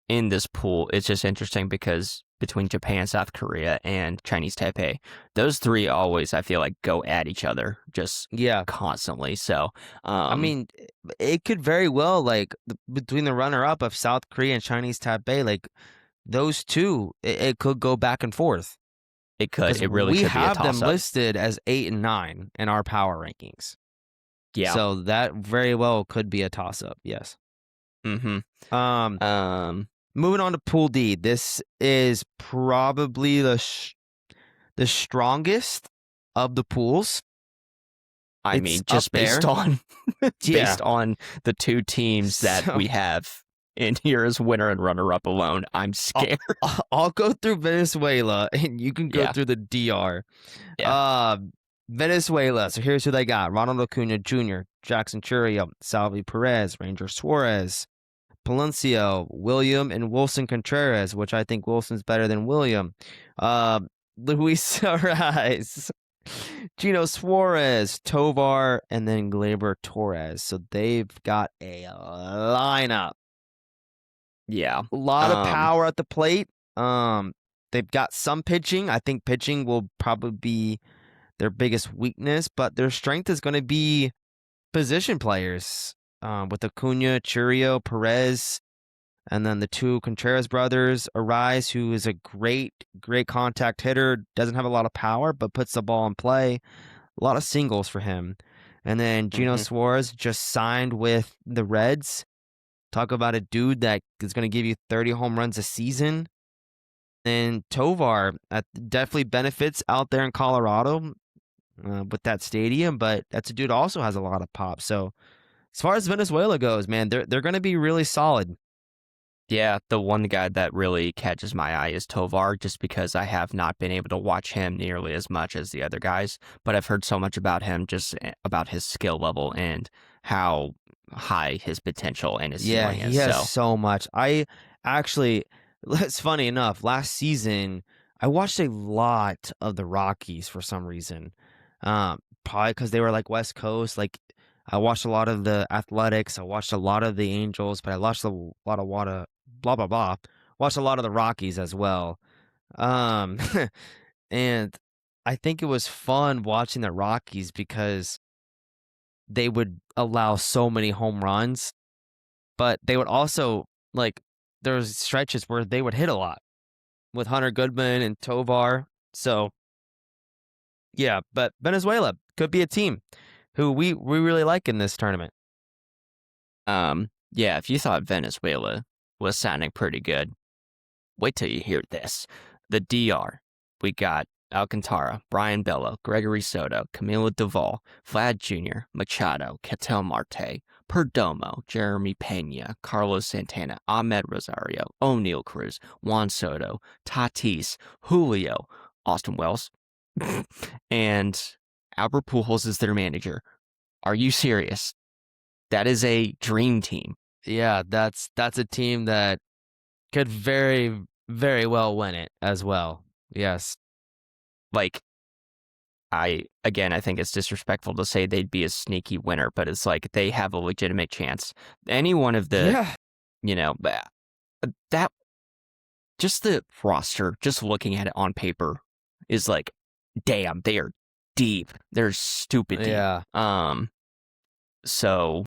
in this pool, it's just interesting because between Japan, South Korea, and Chinese Taipei, those three always, I feel like, go at each other just constantly. So, I mean, it could very well, like, between the runner-up of South Korea and Chinese Taipei, like, those two, it could go back and forth. It could. It really could be a toss-up. We have them listed as 8 and 9 in our power rankings. Yeah. So that very well could be a toss-up, yes. Mm-hmm. Moving on to Pool D. This is probably the strongest of the pools. I mean, just based on the two teams that we have in here as winner and runner-up alone, I'm scared. I'll go through Venezuela, and you can go through the DR. Yeah. Venezuela. So here's who they got: Ronald Acuna Jr., Jackson Churio, Salvi Perez, Ranger Suarez, Palencia, William, and Wilson Contreras, which I think Wilson's better than William. Luis Arraez, Gino Suarez, Tovar, and then Gleyber Torres. So they've got a lineup. Yeah. A lot of power at the plate. They've got some pitching. I think pitching will probably be their biggest weakness, but their strength is going to be position players. With Acuna, Churio, Perez, and then the two Contreras brothers, Arraez, who is a great contact hitter, doesn't have a lot of power, but puts the ball in play. A lot of singles for him. And then Gino Suarez just signed with the Reds. Talk about a dude that is going to give you 30 home runs a season. And Tovar definitely benefits out there in Colorado with that stadium, but that's a dude also has a lot of pop. So as far as Venezuela goes, man, they're going to be really solid. Yeah, the one guy that really catches my eye is Tovar, just because I have not been able to watch him nearly as much as the other guys. But I've heard so much about him, just about his skill level and how high his potential and his Yeah, ceiling he is. has So, so much. I actually, it's funny enough, last season, I watched a lot of the Rockies for some reason. Probably because they were like West Coast. Like, I watched a lot of the Athletics. I watched a lot of the Angels, but I watched a lot of blah blah blah. Watched a lot of the Rockies as well. Um, and I think it was fun watching the Rockies because they would allow so many home runs, but they would also like there was stretches where they would hit a lot with Hunter Goodman and Tovar. So yeah, but Venezuela could be a team who we really like in this tournament. yeah, if you thought Venezuela was sounding pretty good, wait till you hear this. The DR, we got Alcantara, Brian Bello, Gregory Soto, Camilo Duvall, Vlad Jr., Machado, Ketel Marte, Perdomo, Jeremy Pena, Carlos Santana, Ahmed Rosario, O'Neal Cruz, Juan Soto, Tatis, Julio, Austin Wells, and Albert Pujols is their manager. Are you serious? That is a dream team. Yeah, that's a team that could very well win it as well. Yes. Like, I think it's disrespectful to say they'd be a sneaky winner, but it's like they have a legitimate chance. Any one of the, Yeah. that just the roster, just looking at it on paper, is like, damn, they are deep. They're stupid deep. Yeah. So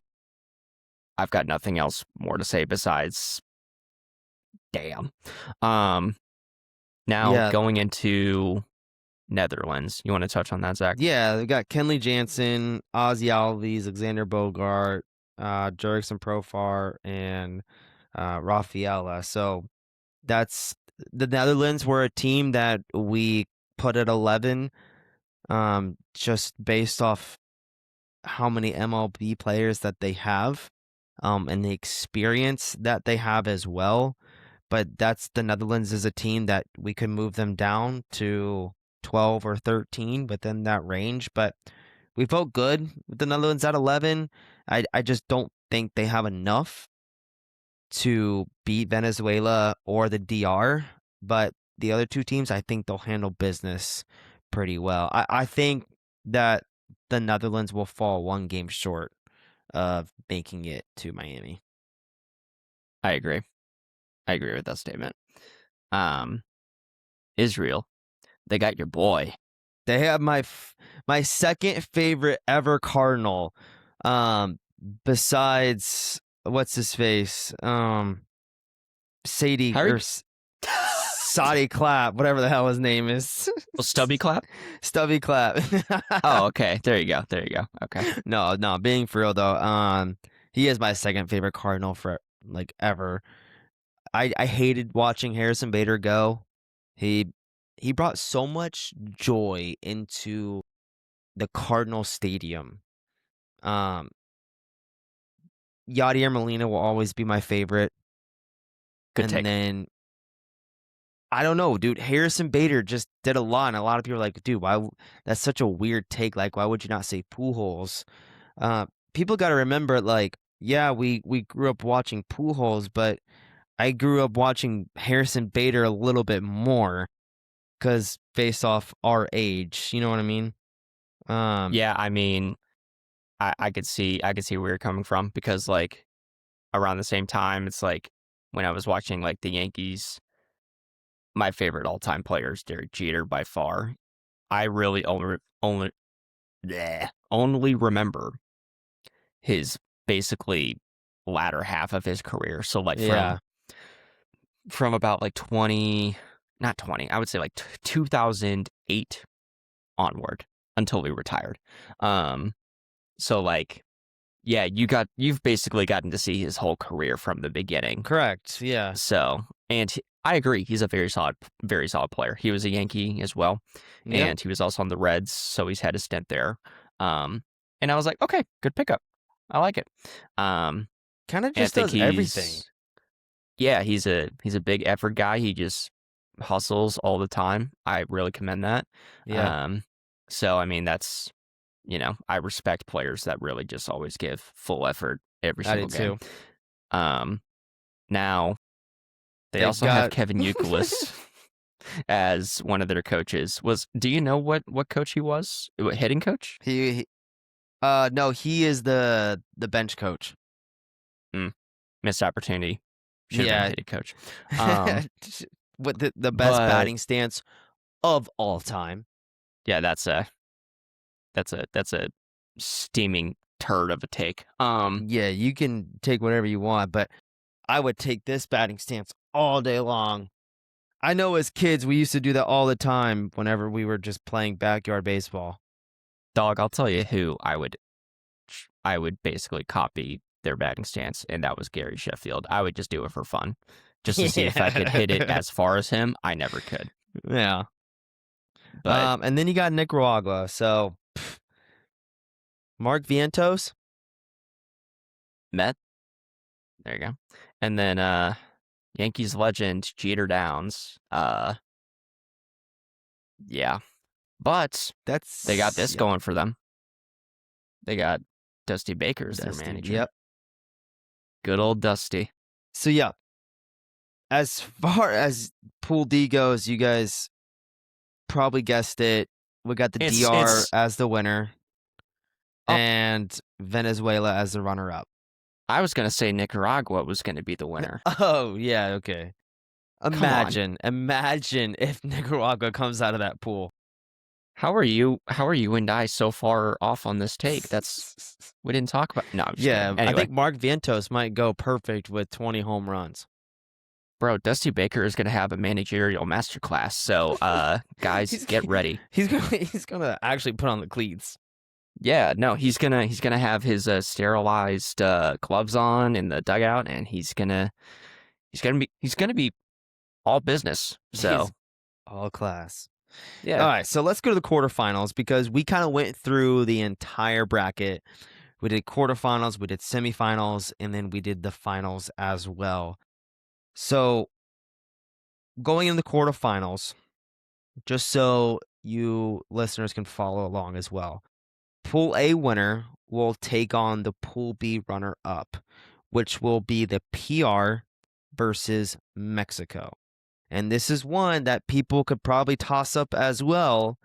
I've got nothing else more to say besides, damn. Now Yeah. going into Netherlands, you want to touch on that, Zach? Yeah, they got Kenley Jansen, Ozzy Alves, Alexander Bogart, Jurickson Profar, and Rafaela. So that's the Netherlands were a team that we put at 11, just based off how many MLB players that they have, and the experience that they have as well. But that's the Netherlands is a team that we could move them down to 12 or 13 within that range. But we felt good with the Netherlands at 11. I just don't think they have enough to beat Venezuela or the DR. But the other two teams, I think they'll handle business pretty well. I think that the Netherlands will fall one game short of making it to Miami. I agree. I agree with that statement. Israel, they got your boy. They have my second favorite ever Cardinal, besides what's his face, Sadie Harry? or Sadi Clap, whatever the hell his name is. Stubby Clap? Stubby Clap. Oh, okay. There you go. There you go. Okay. No, being for real though, he is my second favorite Cardinal for like ever. I hated watching Harrison Bader go. He brought so much joy into the Cardinal Stadium. Um, Yadier Molina will always be my favorite. Good And take. then I don't know, dude. Harrison Bader just did a lot, and a lot of people are like, dude, that's such a weird take. Like, why would you not say Pujols? People got to remember, like, yeah, we grew up watching Pujols, but I grew up watching Harrison Bader a little bit more because based off our age, you know what I mean? Yeah, I mean, I could see where you're coming from, because like around the same time, it's like when I was watching like the Yankees, my favorite all-time player is Derek Jeter by far. I really only remember his basically latter half of his career. So like Yeah, from about like 20, I would say like 2008 onward until we retired. So like, yeah, you've basically gotten to see his whole career from the beginning. correct. Yeah. So, and I agree. He's a very solid player. He was a Yankee as well, Yep. and he was also on the Reds, so he's had a stint there. And I was like, okay, good pickup. I like it. Kind of And I just think does everything. he's a big effort guy. He just hustles all the time. I really commend that. Yeah. So I mean, that's I respect players that really just always give full effort every I single do game. too. Now they They've also have got Kevin Youkilis as one of their coaches. Do you know what coach he was? What, hitting coach? no, he is the bench coach. Missed opportunity. Should have been Yeah. hitting coach. Um, With the best but batting stance of all time. yeah, that's a steaming turd of a take. Yeah, you can take whatever you want, but I would take this batting stance all day long. I know as kids we used to do that all the time whenever we were just playing backyard baseball. Dog, I'll tell you who I would basically copy their batting stance, and that was Gary Sheffield. I would just do it for fun, just to see if I could hit it as far as him. I never could. Yeah. But And then you got Nicaragua. So Mark Vientos. Met, there you go. And then Yankees legend Jeter Downs. Yeah. But they got this going for them. They got Dusty Baker as their manager. Yep. Good old Dusty. So yeah, as far as Pool D goes, you guys probably guessed it. We got the DR as the winner, and Venezuela as the runner-up. I was going to say Nicaragua was going to be the winner. Oh, yeah, okay. Imagine if Nicaragua comes out of that pool. How are you and I so far off on this take? We didn't talk about. No, I'm just kidding. Anyway. I think Mark Vientos might go perfect with 20 home runs. Bro, Dusty Baker is going to have a managerial masterclass. So, guys, get ready. He's gonna actually put on the cleats. Yeah, no, he's gonna have his sterilized gloves on in the dugout, and he's gonna be all business. So He's all class. Yeah. All right, so let's go to the quarterfinals because we kind of went through the entire bracket. We did quarterfinals, we did semifinals, and then we did the finals as well. So going in the quarterfinals, just so you listeners can follow along as well. Pool A winner will take on the Pool B runner-up, which will be the PR versus Mexico. And this is one that people could probably toss up as well,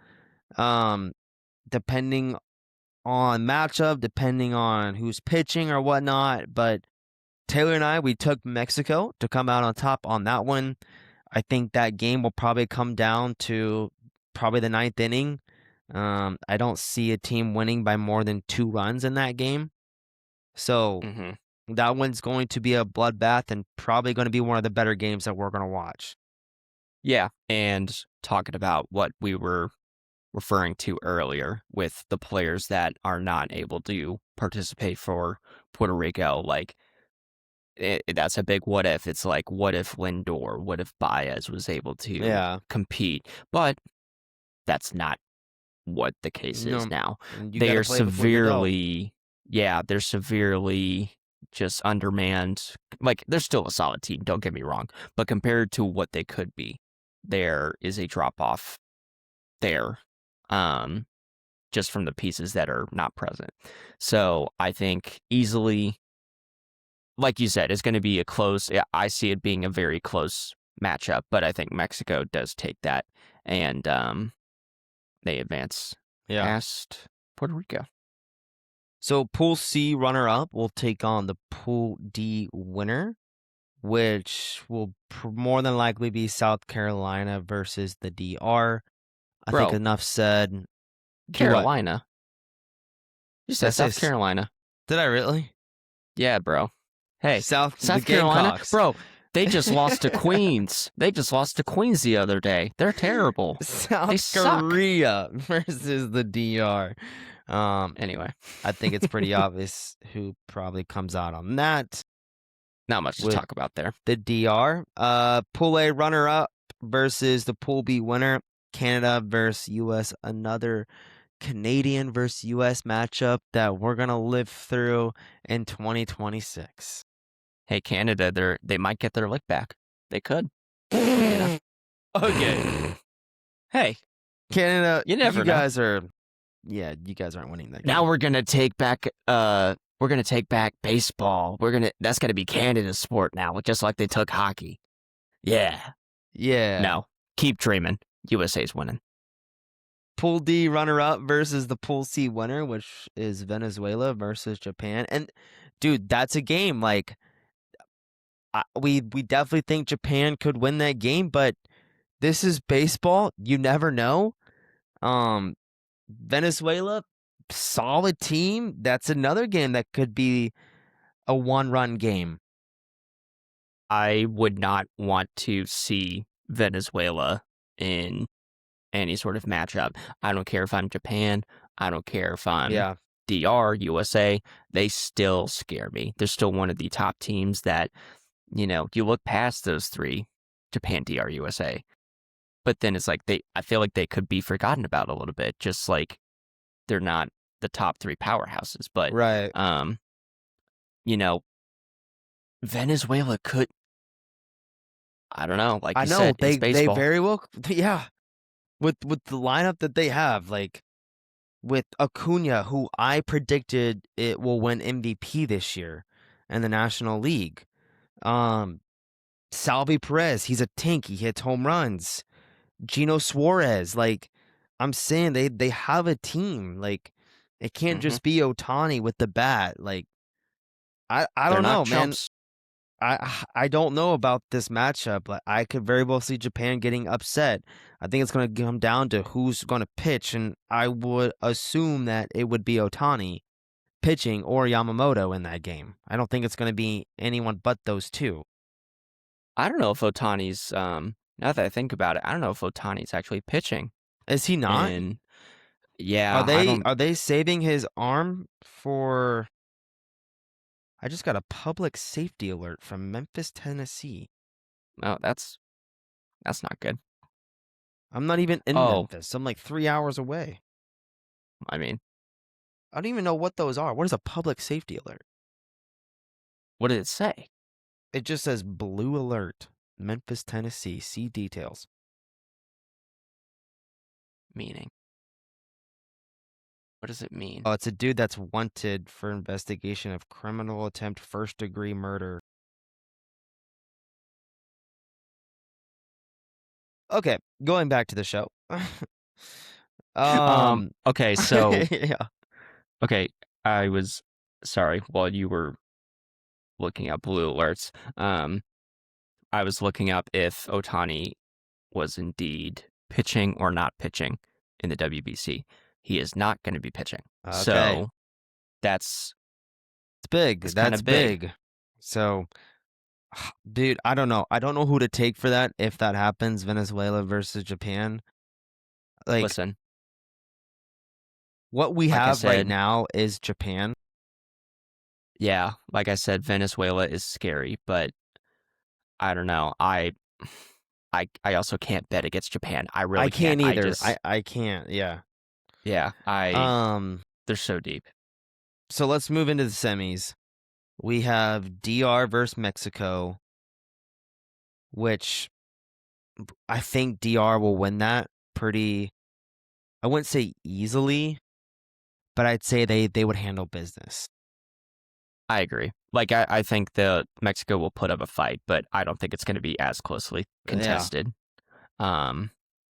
depending on matchup, depending on who's pitching or whatnot. But Taylor and I, we took Mexico to come out on top on that one. I think that game will probably come down to probably the 9th inning. I don't see a team winning by more than 2 runs in that game. So that one's going to be a bloodbath and probably going to be one of the better games that we're going to watch. Yeah, and talking about what we were referring to earlier with the players that are not able to participate for Puerto Rico, like that's a big what if. It's like, what if Lindor, what if Baez was able to compete? But that's not what the case is now. They are severely, they're severely just undermanned. Like, they're still a solid team, don't get me wrong, but compared to what they could be, there is a drop off there, just from the pieces that are not present. So I think easily, like you said, it's going to be a close. I see it being a very close matchup, but I think Mexico does take that, and they advance past Puerto Rico. So Pool C runner-up will take on the Pool D winner, which will more than likely be South Carolina versus the DR. I think enough said. Carolina. You said South Carolina. Did I really? Yeah, bro. Hey, South Carolina, Gamecocks. bro. They just lost to Queens. They just lost to Queens the other day. They're terrible. South Korea versus the DR. Anyway, I think it's pretty obvious who probably comes out on that. Not much to with talk about there. the DR. Pool A runner-up versus the Pool B winner. Canada versus U.S. Another Canadian versus U.S. matchup that we're gonna live through in 2026. Hey, Canada, they might get their lick back. They could. Okay, Hey, Canada, you never know. you guys aren't winning that Now game. we're gonna take back baseball. That's gonna be Canada's sport now, just like they took hockey. Yeah. Yeah. No. Keep dreaming. USA's winning. Pool D runner-up versus the Pool C winner, which is Venezuela versus Japan. And dude, that's a game. Like, we definitely think Japan could win that game, but this is baseball. You never know. Um, Venezuela, solid team. That's another game that could be a one-run game. I would not want to see Venezuela in any sort of matchup. I don't care if I'm Japan. I don't care if I'm Yeah. DR, USA. They still scare me. They're still one of the top teams that, you look past those three, Japan, DR, USA. But then it's like I feel like they could be forgotten about a little bit, just like they're not the top three powerhouses. But, Right. Venezuela could, I don't know, like I you know said, it's they baseball. very well, yeah. With the lineup that they have, like with Acuna, who I predicted it will win MVP this year in the National League. Salvi Perez, he's a tank. He hits home runs. Gino Suarez, like I'm saying, they have a team. Like it can't Hmm. just be Otani with the bat. Like I They're don't not know, man. chumps. I don't know about this matchup, but I could very well see Japan getting upset. I think it's going to come down to who's going to pitch, and I would assume that it would be Otani pitching or Yamamoto in that game. I don't think it's going to be anyone but those two. I don't know if Otani's, now that I think about it, I don't know if Otani's actually pitching. Is he not? And yeah, Are they saving his arm for? I just got a public safety alert from Memphis, Tennessee. no, that's not good. I'm not even in Oh, Memphis. I'm like 3 hours away. I mean, I don't even know what those are. What is a public safety alert? what did it say? It just says blue alert, Memphis, Tennessee. See details. Meaning. What does it mean? Oh, it's a dude that's wanted for investigation of criminal attempt first degree murder. Okay, going back to the show. Okay, so, Yeah. okay, I was, sorry, while you were looking up blue alerts, I was looking up if Otani was indeed pitching or not pitching in the WBC. He is not going to be pitching. Okay. So that's It's big. kind That's of big. big. So, dude, I don't know. I don't know who to take for that if that happens, Venezuela versus Japan. Like, Listen, what we like I have right said, now is Japan. yeah, like I said, Venezuela is scary, but I don't know. I also can't bet against Japan. I I really can't. can't I either. just I can't. Yeah. yeah, Um, they're so deep. so let's move into the semis. We have DR versus Mexico, which I think DR will win that pretty, I wouldn't say easily, but I'd say they would handle business. I agree. Like I think the Mexico will put up a fight, but I don't think it's going to be as closely Yeah, contested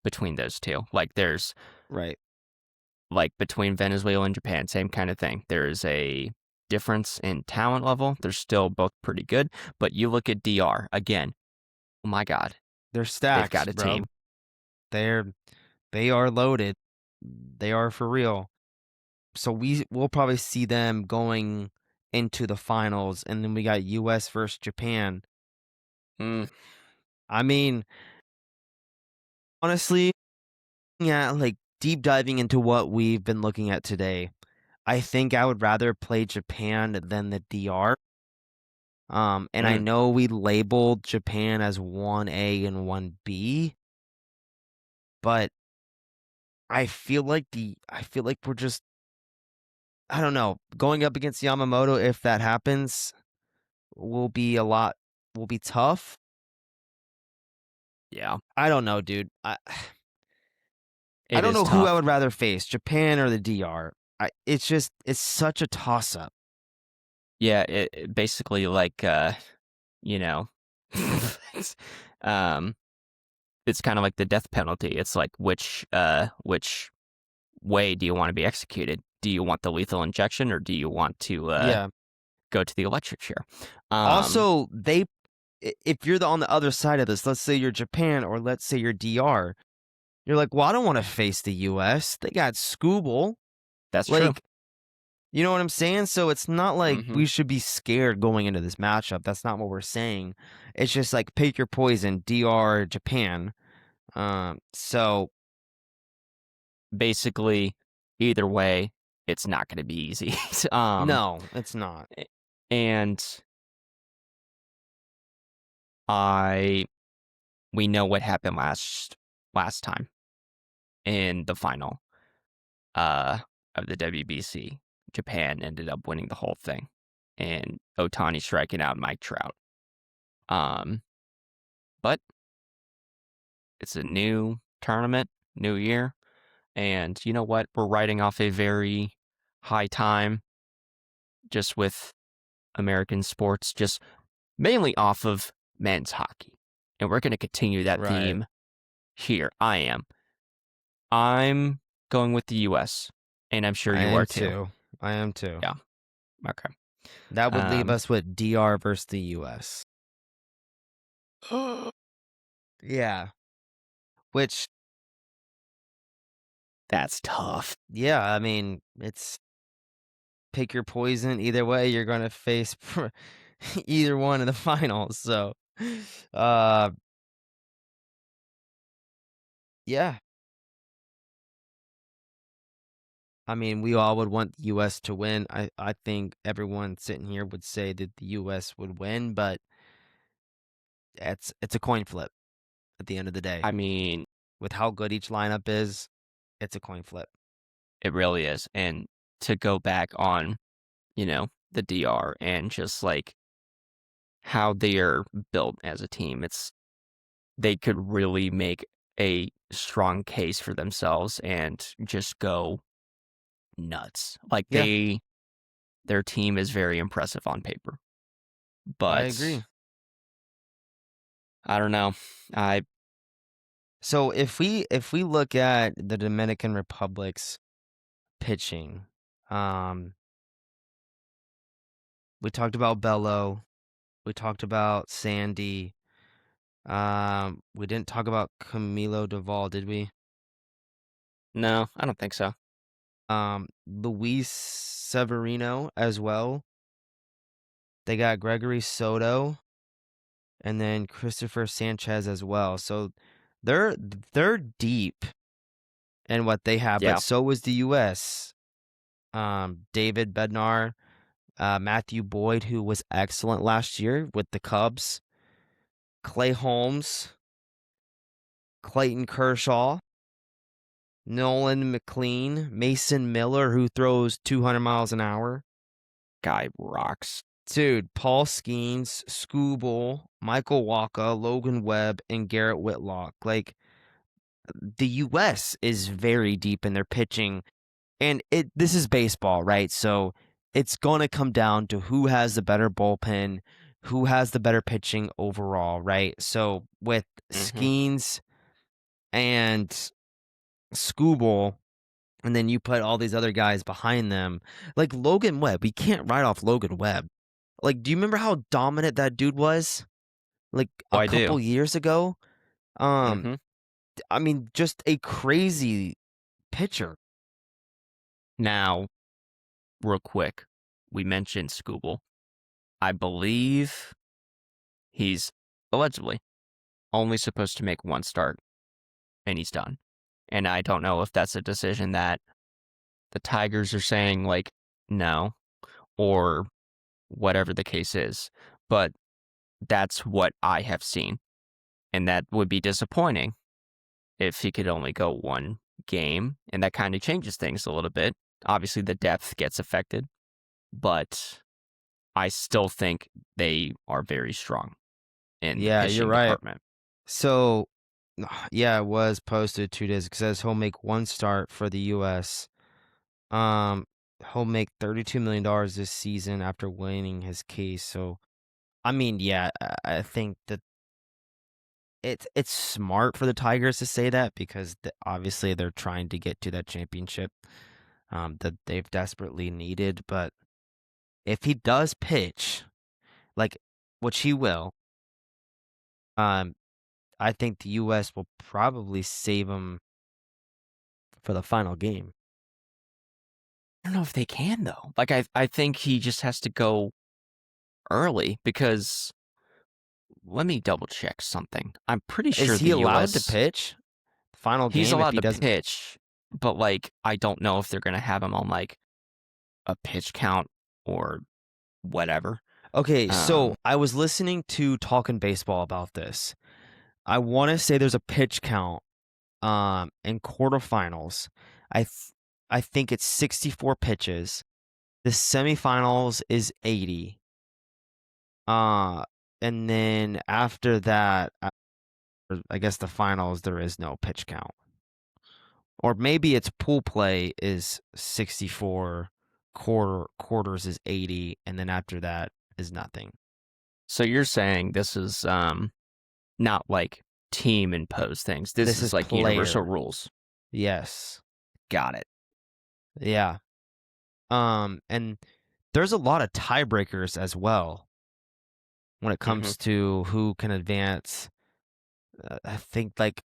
between those two. Like there's right. like between Venezuela and Japan, same kind of thing. There is a difference in talent level. They're still both pretty good, but you look at DR again. Oh my God, They're they've got stacked, a bro. team. They are loaded. They are for real. So we'll probably see them going into the finals, and then we got US versus Japan. Mm. I mean, honestly, yeah, like deep diving into what we've been looking at today, I think I would rather play Japan than the DR. And I know we labeled Japan as 1A and 1B, but I feel like we're just, I don't know, going up against Yamamoto, if that happens, will be tough. Yeah, I don't know, dude. I it don't is know who I tough. would rather face, Japan or the DR. It's such a toss up. Yeah, it basically like you know, it's, um, it's kind of like the death penalty. It's like which way do you want to be executed? Do you want the lethal injection or do you want to Yeah. go to the electric chair? Also, if you're on the other side of this, let's say you're Japan or let's say you're DR, you're like, well, I don't want to face the US. They got Scooble. That's true. Like, you know what I'm saying? So it's not like Hmm. we should be scared going into this matchup. That's not what we're saying. It's just like pick your poison, DR, Japan. So Basically, either way, it's not going to be easy. um, no, it's not. and I we know what happened last time in the final uh of the WBC. Japan ended up winning the whole thing, and Otani striking out Mike Trout. Um, but it's a new tournament, new year, and you know what? We're riding off a very high time just with American sports, just mainly off of men's hockey. And we're going to continue that Right. theme here. I'm going with the US, and I'm sure I you am are too. too. I am too. Yeah. Okay. That would leave Um, us with DR versus the US. Yeah. Which, that's tough. yeah, I mean, it's pick your poison. Either way, you're going to face either one in the finals. So, uh, yeah. I mean, we all would want the US to win. I think everyone sitting here would say that the US would win, but it's a coin flip at the end of the day. I mean, With how good each lineup is, it's a coin flip. it really is. And to go back on, the DR and just like how they are built as a team, they could really make a strong case for themselves and just go nuts. Like Yeah, their team is very impressive on paper. I But agree. I don't know. I So if we look at the Dominican Republic's pitching, um, we talked about Bello, we talked about Sandy, we didn't talk about Camilo Doval, did we? no, I don't think so. Luis Severino as well. They got Gregory Soto and then Christopher Sanchez as well. So they're deep in what they have, but Yeah. so is the US. David Bednar, Matthew Boyd, who was excellent last year with the Cubs, Clay Holmes, Clayton Kershaw, Nolan McLean, Mason Miller, who throws 200 miles an hour. Guy rocks. Dude, Paul Skeens, Scooble, Michael Waka, Logan Webb, and Garrett Whitlock. Like, the US is very deep in their pitching, and this is baseball, right? So it's gonna come down to who has the better bullpen, who has the better pitching overall, right? So with Hmm. Skeens and Scooble, and then you put all these other guys behind them, like Logan Webb. We can't write off Logan Webb. Like, do you remember how dominant that dude was? Like Oh, a I do. couple years ago? Um, Hmm. I mean, just a crazy pitcher. Now, real quick, we mentioned Scooble. I believe he's allegedly only supposed to make one start, and he's done. And I don't know if that's a decision that the Tigers are saying, like, no, or whatever the case is. but that's what I have seen. And that would be disappointing if he could only go one game. And that kind of changes things a little bit. Obviously, the depth gets affected, but I still think they are very strong in the Yeah, you're pitching right. department. So, yeah, it was posted 2 days. It says he'll make one start for the U.S. Um, he'll make $32 million this season after winning his case. So, I mean, yeah, I think that it's smart for the Tigers to say that because obviously they're trying to get to that championship that they've desperately needed. But if he does pitch, like, which he will, um, I think the U.S. will probably save him for the final game. I don't know if they can, though. Like, I think he just has to go early because let me double check something. I'm pretty Is sure he the allowed to U.S. pitch final He's game if allowed he to doesn't? pitch, but like I don't know if they're gonna have him on like a pitch count or whatever. Okay, so Um, I was listening to Talking Baseball about this. I want to say there's a pitch count in quarterfinals. I th- I think it's 64 pitches. The semifinals is 80. Uh and then after that, I guess the finals there is no pitch count. Or maybe it's pool play is 64, quarters is 80, and then after that is nothing. so you're saying this is not like team imposed things. This This is is like universal player. rules. Yes. Got it. Yeah. And there's a lot of tiebreakers as well when it hmm comes to who can advance. I think like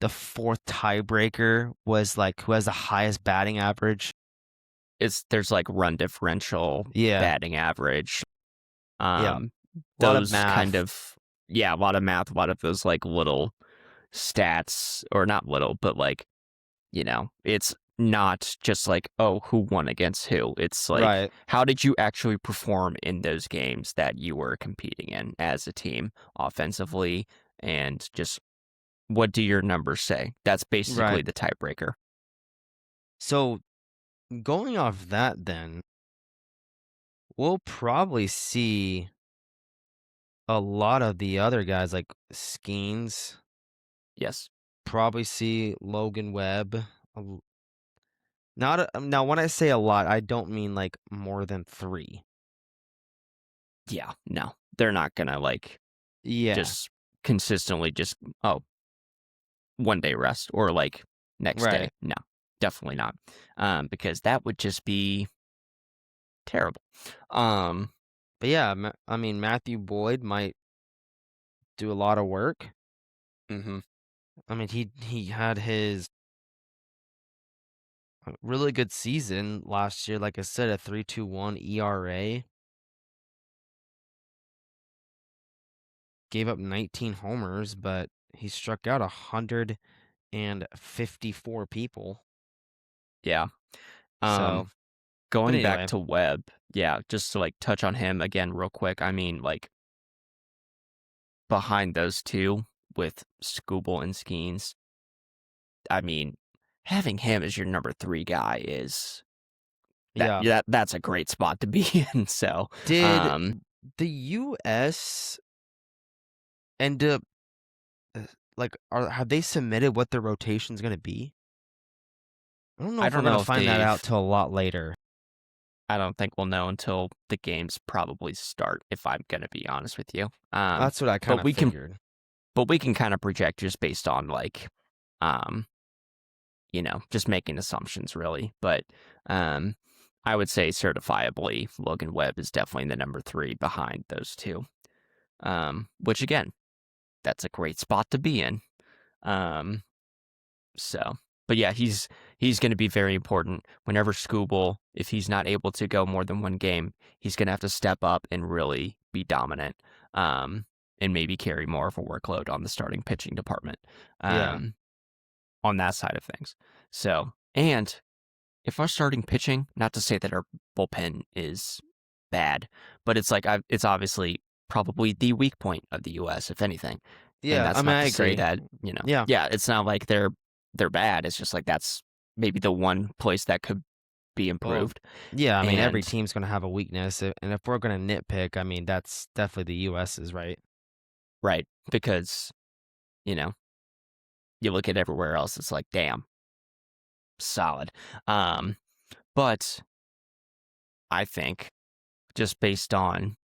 the fourth tiebreaker was like who has the highest batting average. There's like run differential, Yeah. batting average, Yeah. um, A lot of those kind math. of yeah, a lot of math, a lot of those like little stats or not little, but like it's not just like, oh, who won against who. It's like, Right. how did you actually perform in those games that you were competing in as a team offensively? And just what do your numbers say? That's basically Right. the tiebreaker. So going off that then, we'll probably see a lot of the other guys like Skeens, Yes. probably see Logan Webb. Not now when I say a lot, I don't mean like more than 3. Yeah. No, they're not going to like Yeah. just consistently just, oh, one day rest or like next day. Right. No, definitely not. Because that would just be terrible. Um, But yeah, I mean Matthew Boyd might do a lot of work. mhm. I mean he had his really good season last year, like I said, a 3.21 ERA. Gave up 19 homers, but he struck out 154 people. Yeah. So, but Going back anyway, to Webb, yeah, just to like touch on him again real quick. I mean, like behind those two with Scooble and Skeens, I mean, having him as your number 3 guy is yeah. that's a great spot to be in. So, Did um, the US end up like have they submitted what their rotation's going to be? I don't know I if we're don't going to know if find that out they've till a lot later. I don't think we'll know until the games probably start, if I'm gonna be honest with you. That's what I kind But of we can figured. kind of project just based on like um just making assumptions really. But um, I would say certifiably, Logan Webb is definitely the number 3 behind those two. Which again, that's a great spot to be in. Um, so, but yeah, he's going to be very important whenever Scooble, if he's not able to go more than one game, he's going to have to step up and really be dominant. And maybe carry more of a workload on the starting pitching department. Yeah. Um, on that side of things. So, and if our starting pitching, not to say that our bullpen is bad, but it's like it's obviously probably the weak point of the U.S., if anything. And Yeah, I that's mean, not I to say agree. that, Yeah. yeah, it's not like they're bad. It's just like that's maybe the one place that could be Well, improved. yeah, I mean, every And team's going to have a weakness. And if we're going to nitpick, I mean, that's definitely the US's, right? right, because, you know, you look at everywhere else, it's like, damn, solid. Um, but I think just based on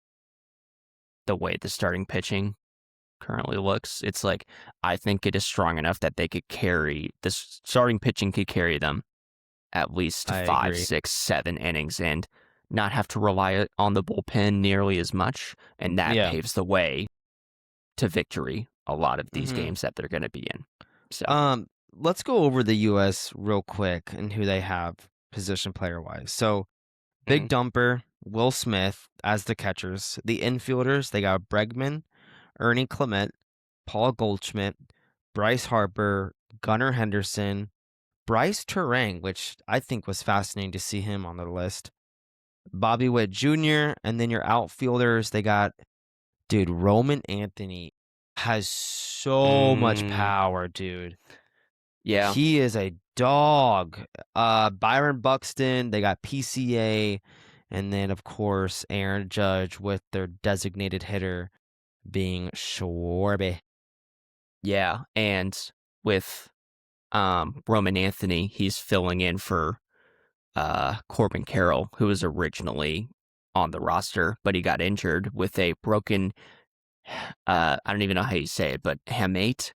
the way the starting pitching currently looks, it's like I think it is strong enough that they could carry this starting pitching could carry them at least I 5, agree. 6, 7 innings and not have to rely on the bullpen nearly as much. And that Yeah. paves the way to victory a lot of these Hmm. games that they're going to be in. So, Let's go over the US real quick and who they have position player wise. So, Big mhm. Dumper, Will Smith as the catchers. The infielders, they got Bregman, Ernie Clement, Paul Goldschmidt, Bryce Harper, Gunnar Henderson, Bryce Turang, which I think was fascinating to see him on the list. Bobby Witt Jr., and then your outfielders, they got, dude, Roman Anthony has so much Mm, power, dude. yeah, He is a dog. Byron Buxton, they got PCA, and then of course Aaron Judge with their designated hitter being Schwarber. yeah. And with Roman Anthony, he's filling in for Corbin Carroll, who was originally on the roster, but he got injured with a broken, I don't even know how you say it, but hamate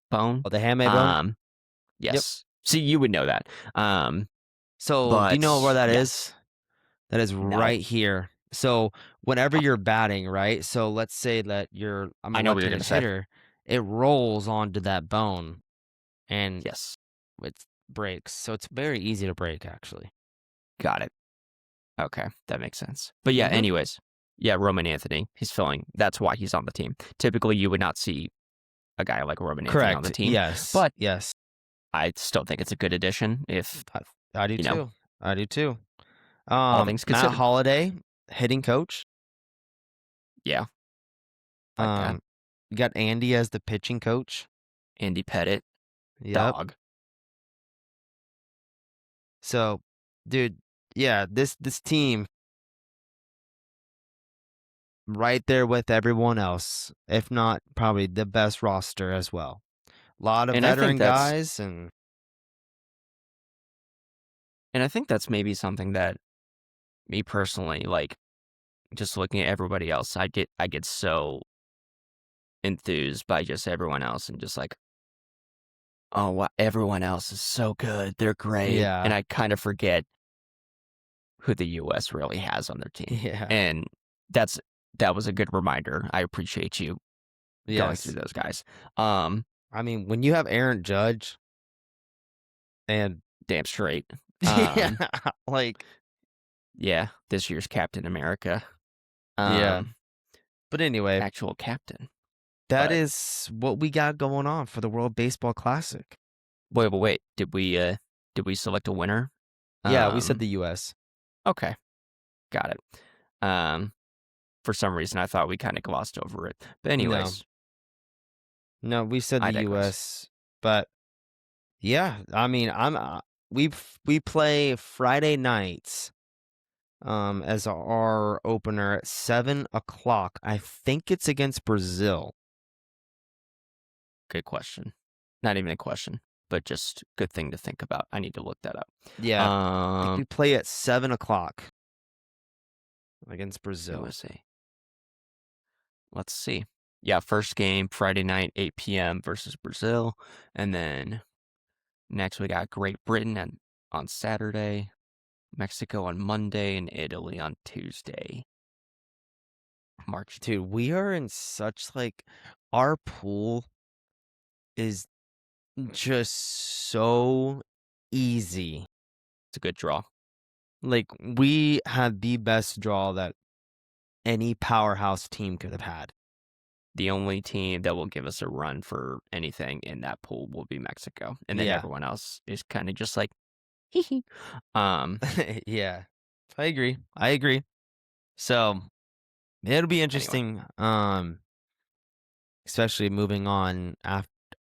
bone. Oh, the hamate bone? Um, Yep. yes. See, you would know that. So do you know where But that yeah, is? That is no, right here. So whenever you're batting, right? So let's say that I'm a I know what you're gonna left-handed say. hitter, it rolls onto that bone and Yes, it breaks. So it's very easy to break, actually. got it. Okay, that makes sense. But yeah, Mm-hmm. anyways, yeah, Roman Anthony, he's filling. That's why he's on the team. Typically, you would not see a guy like Roman Anthony on the Correct. team, Yes. but Yes. I still think it's a good addition if, I, I do you know, too. I do too. all things Matt considered. Holliday, hitting coach. Yeah, like that. Um, you got Andy as the pitching coach. Andy Pettit, Yep. dog. So, dude, yeah, this team right there with everyone else, if not probably the best roster as well. A lot of And I think veteran that's guys, and and I think that's maybe something that me personally, like just looking at everybody else, I get so enthused by just everyone else and just like, oh, wow, everyone else is so good. They're great. And yeah, I kind of forget who the US really has on their team. yeah, And that's that was a good reminder. I appreciate you going through yes. those guys. Um, I mean, when you have Aaron Judge and damn straight. yeah, Um, like yeah, this year's Captain America. yeah. Um, But anyway, actual captain. that But is what we got going on for the World Baseball Classic. wait. Did we select a winner? Yeah, we said Um, the U.S. okay, got it. Um, for some reason I thought we kind of glossed over it. But No, anyways, no, we said I the digress. U.S. But yeah, I mean, we play Friday nights as our opener at 7 o'clock. I think it's against Brazil. Good question. Not even a question, but just good thing to think about. I need to look that up. Yeah, I think Um, we play at 7 o'clock against Brazil. USA. Let's see. Yeah, first game Friday night, 8 p.m. versus Brazil, and then next we got Great Britain on Saturday, Mexico on Monday, and Italy on Tuesday. March. Dude, we are in such like our pool is just so easy. It's a good draw. Like we have the best draw that any powerhouse team could have had. The only team that will give us a run for anything in that pool will be Mexico, and then Yeah. everyone else is kind of just like, hee hee. Um, Yeah. I agree. I agree. So, It'll be Anyway. interesting, especially moving on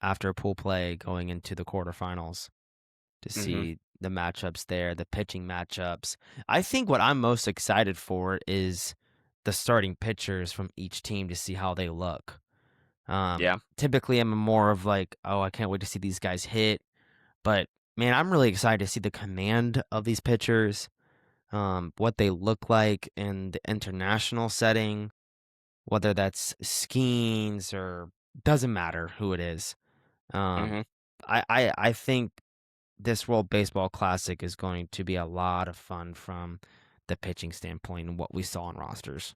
after pool play going into the quarterfinals to Hmm. see the matchups there, the pitching matchups. I think what I'm most excited for is the starting pitchers from each team to see how they look. Yeah. Typically, I'm more of like, oh, I can't wait to see these guys hit. But man, I'm really excited to see the command of these pitchers, what they look like in the international setting, whether that's Skeens or doesn't matter who it is. Um, Hmm. I think this World Baseball Classic is going to be a lot of fun from the pitching standpoint and what we saw on rosters.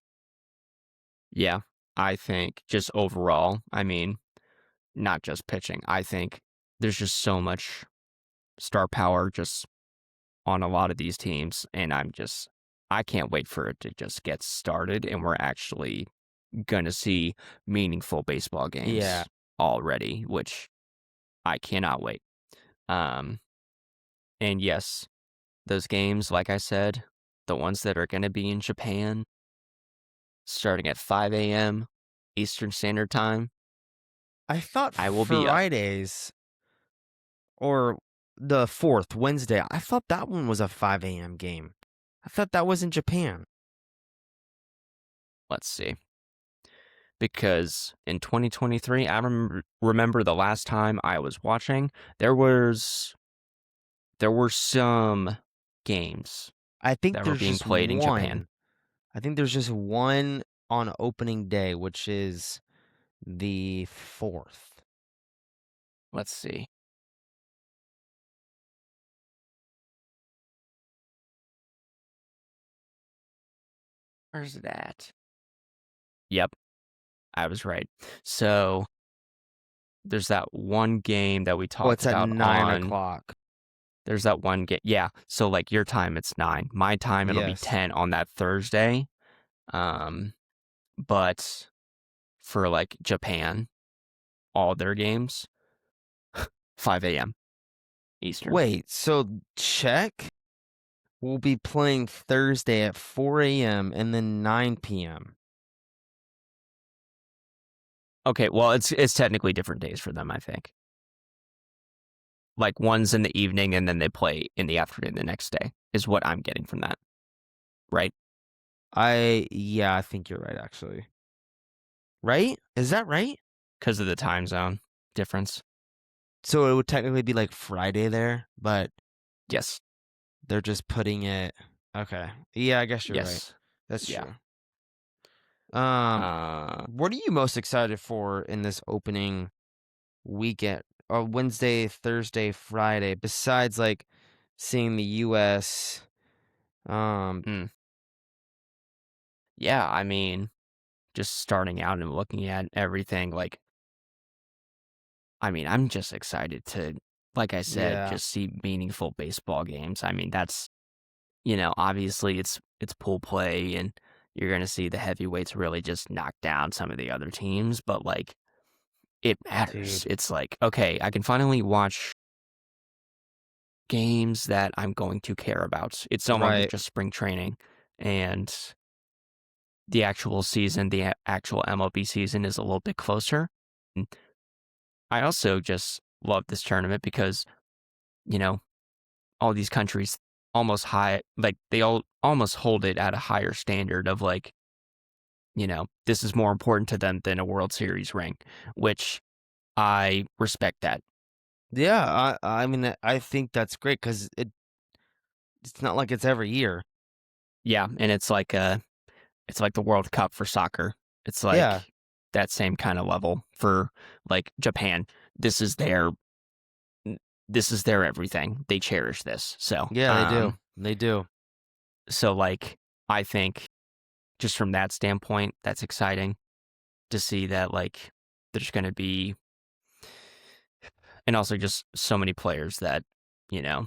Yeah. I think just overall, I mean, not just pitching. I think there's just so much star power just on a lot of these teams, and I can't wait for it to just get started, and we're actually gonna see meaningful baseball Yeah, games already, which I cannot wait. Um, and yes, those games, like I said, the ones that are gonna be in Japan, starting at 5 a.m. Eastern Standard Time, I thought I will be up. Fridays or the 4th, Wednesday, I thought that one was a 5 a.m. game. I thought that was in Japan. Let's see. Because in 2023, I remember the last time I was watching, there was there were some games I think that were there's being just played in Japan. one. I think there's just one on opening day, which is the 4th. Let's see. Where's it at? Yep, I was right. So there's that one game that we Oh, talked it's at about 9 on. o'clock. There's that one game. Yeah. So like your time, it's 9. My time, it'll be Yes. 10 on that Thursday. Um, but for like Japan, all their games, 5 a.m. Eastern. Wait, so Czech will be playing Thursday at 4 a.m. and then 9 p.m. Okay, well, it's technically different days for them, I think. Like one's in the evening and then they play in the afternoon the next day, is what I'm getting from that, right? Yeah, I think you're right, actually. Right? Is that right? Because of the time zone difference. So it would technically be like Friday there, but Yes. they're just putting it. Okay. Yeah, I guess you're right. Yes. That's Yeah. true. Um, Uh, what are you most excited for in this opening weekend or Wednesday, Thursday, Friday, besides like seeing the US? Um, mm, yeah, I mean, just starting out and looking at everything, like, I mean, I'm just excited to, like I said, yeah, just see meaningful baseball games. I mean, obviously it's pool play and you're gonna see the heavyweights really just knock down some of the other teams, but like it matters. dude. It's like, okay, I can finally watch games that I'm going to care about. It's no longer Right. just spring training and the actual season, the actual MLB season is a little bit closer. And I also just love this tournament because, you know, all these countries almost high like they all almost hold it at a higher standard of like, this is more important to them than a World Series ring, which I respect that. Yeah, I mean I think that's great because it's not like it's every year. Yeah, and it's like the World Cup for soccer. It's Yeah, like that same kind of level for like Japan. This is their this is their everything. They cherish this. yeah, they do. They do. So like I think just from that standpoint, that's exciting to see that like there's going to be and also just so many players that, you know,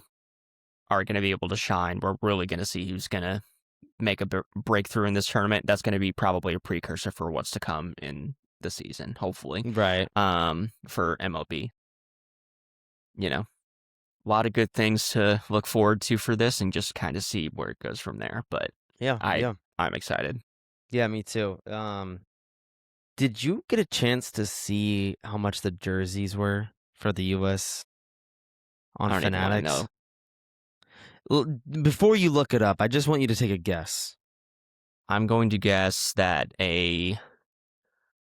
are going to be able to shine. We're really going to see who's going to make a breakthrough in this tournament. That's going to be probably a precursor for what's to come in the season, hopefully. Right. For MLB, you know, a lot of good things to look forward to for this, and just kind of see where it goes from there. But Yeah, I yeah. I'm excited. Yeah, me too. Did you get a chance to see how much the jerseys were for the US on I don't even want to Fanatics? know. Before you look it up, I just want you to take a guess. I'm going to guess that a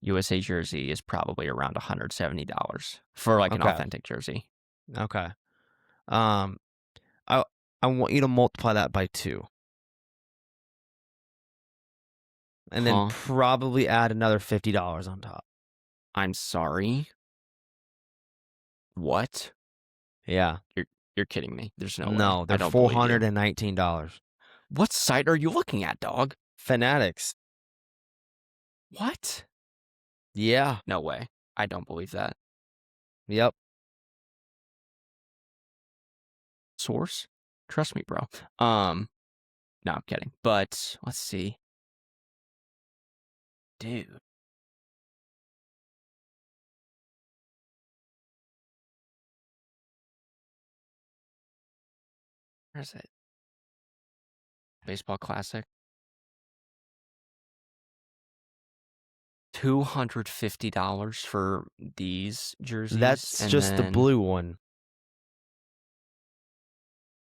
USA jersey is probably around $170 for like an Okay. authentic jersey. Okay. Um, I I want you to multiply that by 2, and then Huh? probably add another $50 on top. I'm sorry. What? Yeah. You're kidding me. There's no way. No, I they're don't believe you. $419. What site are you looking at, dog? Fanatics. What? Yeah. No way. I don't believe that. Yep. Source? Trust me, bro. No, I'm kidding. But let's see. Dude. Where's it? Baseball Classic. $250 for these jerseys, That's and just the then blue one.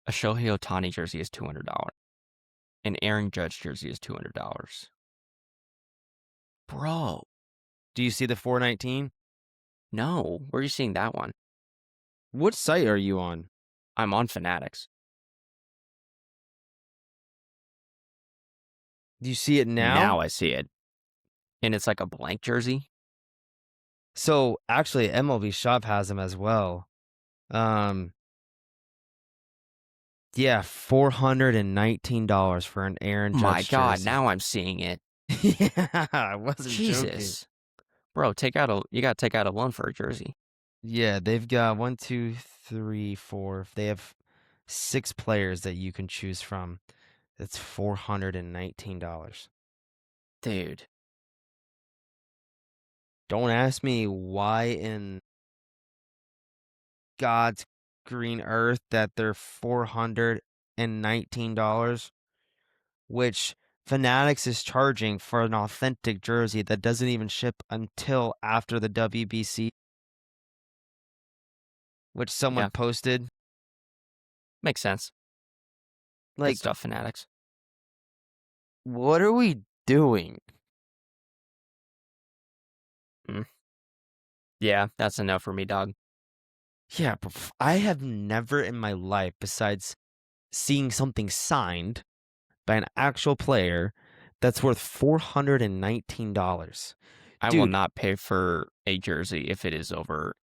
a Shohei Ohtani jersey is $200. An Aaron Judge jersey is $200. Bro, Do you see the 419? no. Where are you seeing that one? What site are you on? I'm on Fanatics. Do you see it now? Now I see it. And it's like a blank jersey. So actually, MLB Shop has them as well. Um, yeah, $419 for an Aaron My Judge God, jersey. now I'm seeing it. Yeah, I wasn't joking. Jesus. Bro, you gotta take out a loan for a jersey. Yeah, they've got 1, 2, 3, 4. They have 6 players that you can choose from. That's $419. Dude. Don't ask me why in God's green earth that they're $419, which Fanatics is charging for an authentic jersey that doesn't even ship until after the WBC, which someone Yeah, posted. makes sense. Good Like, stuff, Fanatics. what are we doing? Mm. Yeah, that's enough for me, dog. Yeah, but I have never in my life, besides seeing something signed by an actual player, that's worth $419. I will Dude, not pay for a jersey if it is over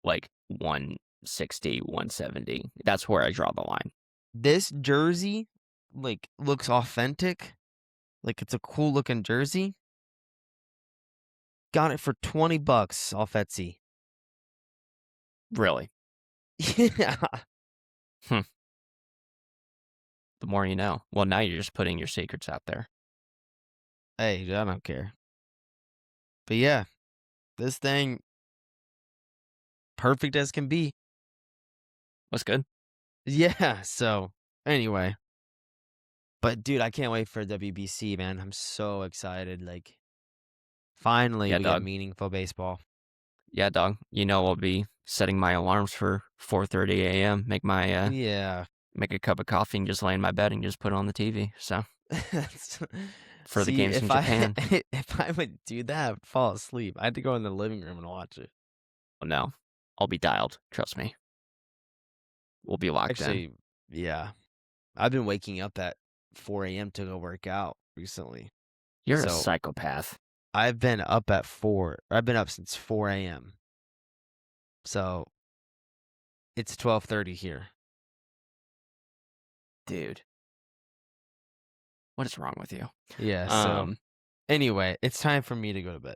like 160, 170. That's where I draw the line. this jersey like looks authentic. Like it's a cool looking jersey. Got it for $20 off Etsy. Really. Yeah. Hmm. The more you know. Well, now you're just putting your secrets out there. Hey, I don't care. But yeah, this thing perfect as can be. What's good? Yeah, so anyway. But dude, I can't wait for WBC, man. I'm so excited. Like finally Yeah, we get dog. meaningful baseball. Yeah, dog. You know I'll be setting my alarms for 4:30 a.m. Yeah. Make a cup of coffee and just lay in my bed and just put it on the TV. So for the See, games from if I Japan. if I would do that, I'd fall asleep. I had to go in the living room and watch it. Well, no, I'll be dialed. Trust me. We'll be locked in. Actually, yeah. I've been waking up at 4 a.m. to go work out recently. You're a So psychopath. I've been up at 4. I've been up since 4 a.m. So it's 12:30 here. Dude. What is wrong with you? Yeah, so Um, anyway, it's time for me to go to bed.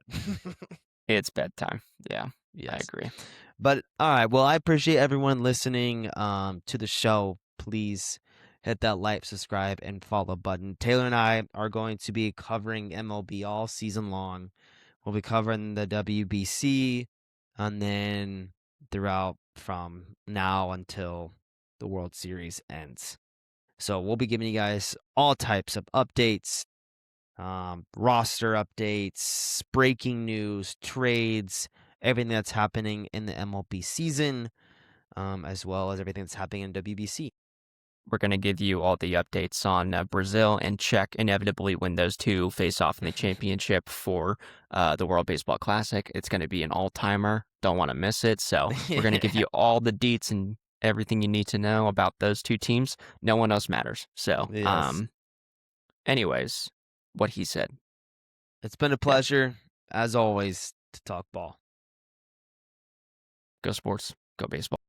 it's bedtime. Yeah, I Yes. agree. But all right, well, I appreciate everyone listening to the show. Please hit that like, subscribe, and follow button. Taylor and I are going to be covering MLB all season long. We'll be covering the WBC and then throughout from now until the World Series ends. So we'll be giving you guys all types of updates, roster updates, breaking news, trades, everything that's happening in the MLB season, as well as everything that's happening in WBC. We're going to give you all the updates on Brazil and Czech inevitably when those two face off in the championship for the World Baseball Classic. It's going to be an all-timer. Don't want to miss it. So we're going to give you all the deets and everything you need to know about those two teams. No one else matters. So, Yes. anyways, what he said. It's been a Yeah. pleasure, as always, to talk ball. Go sports. Go baseball.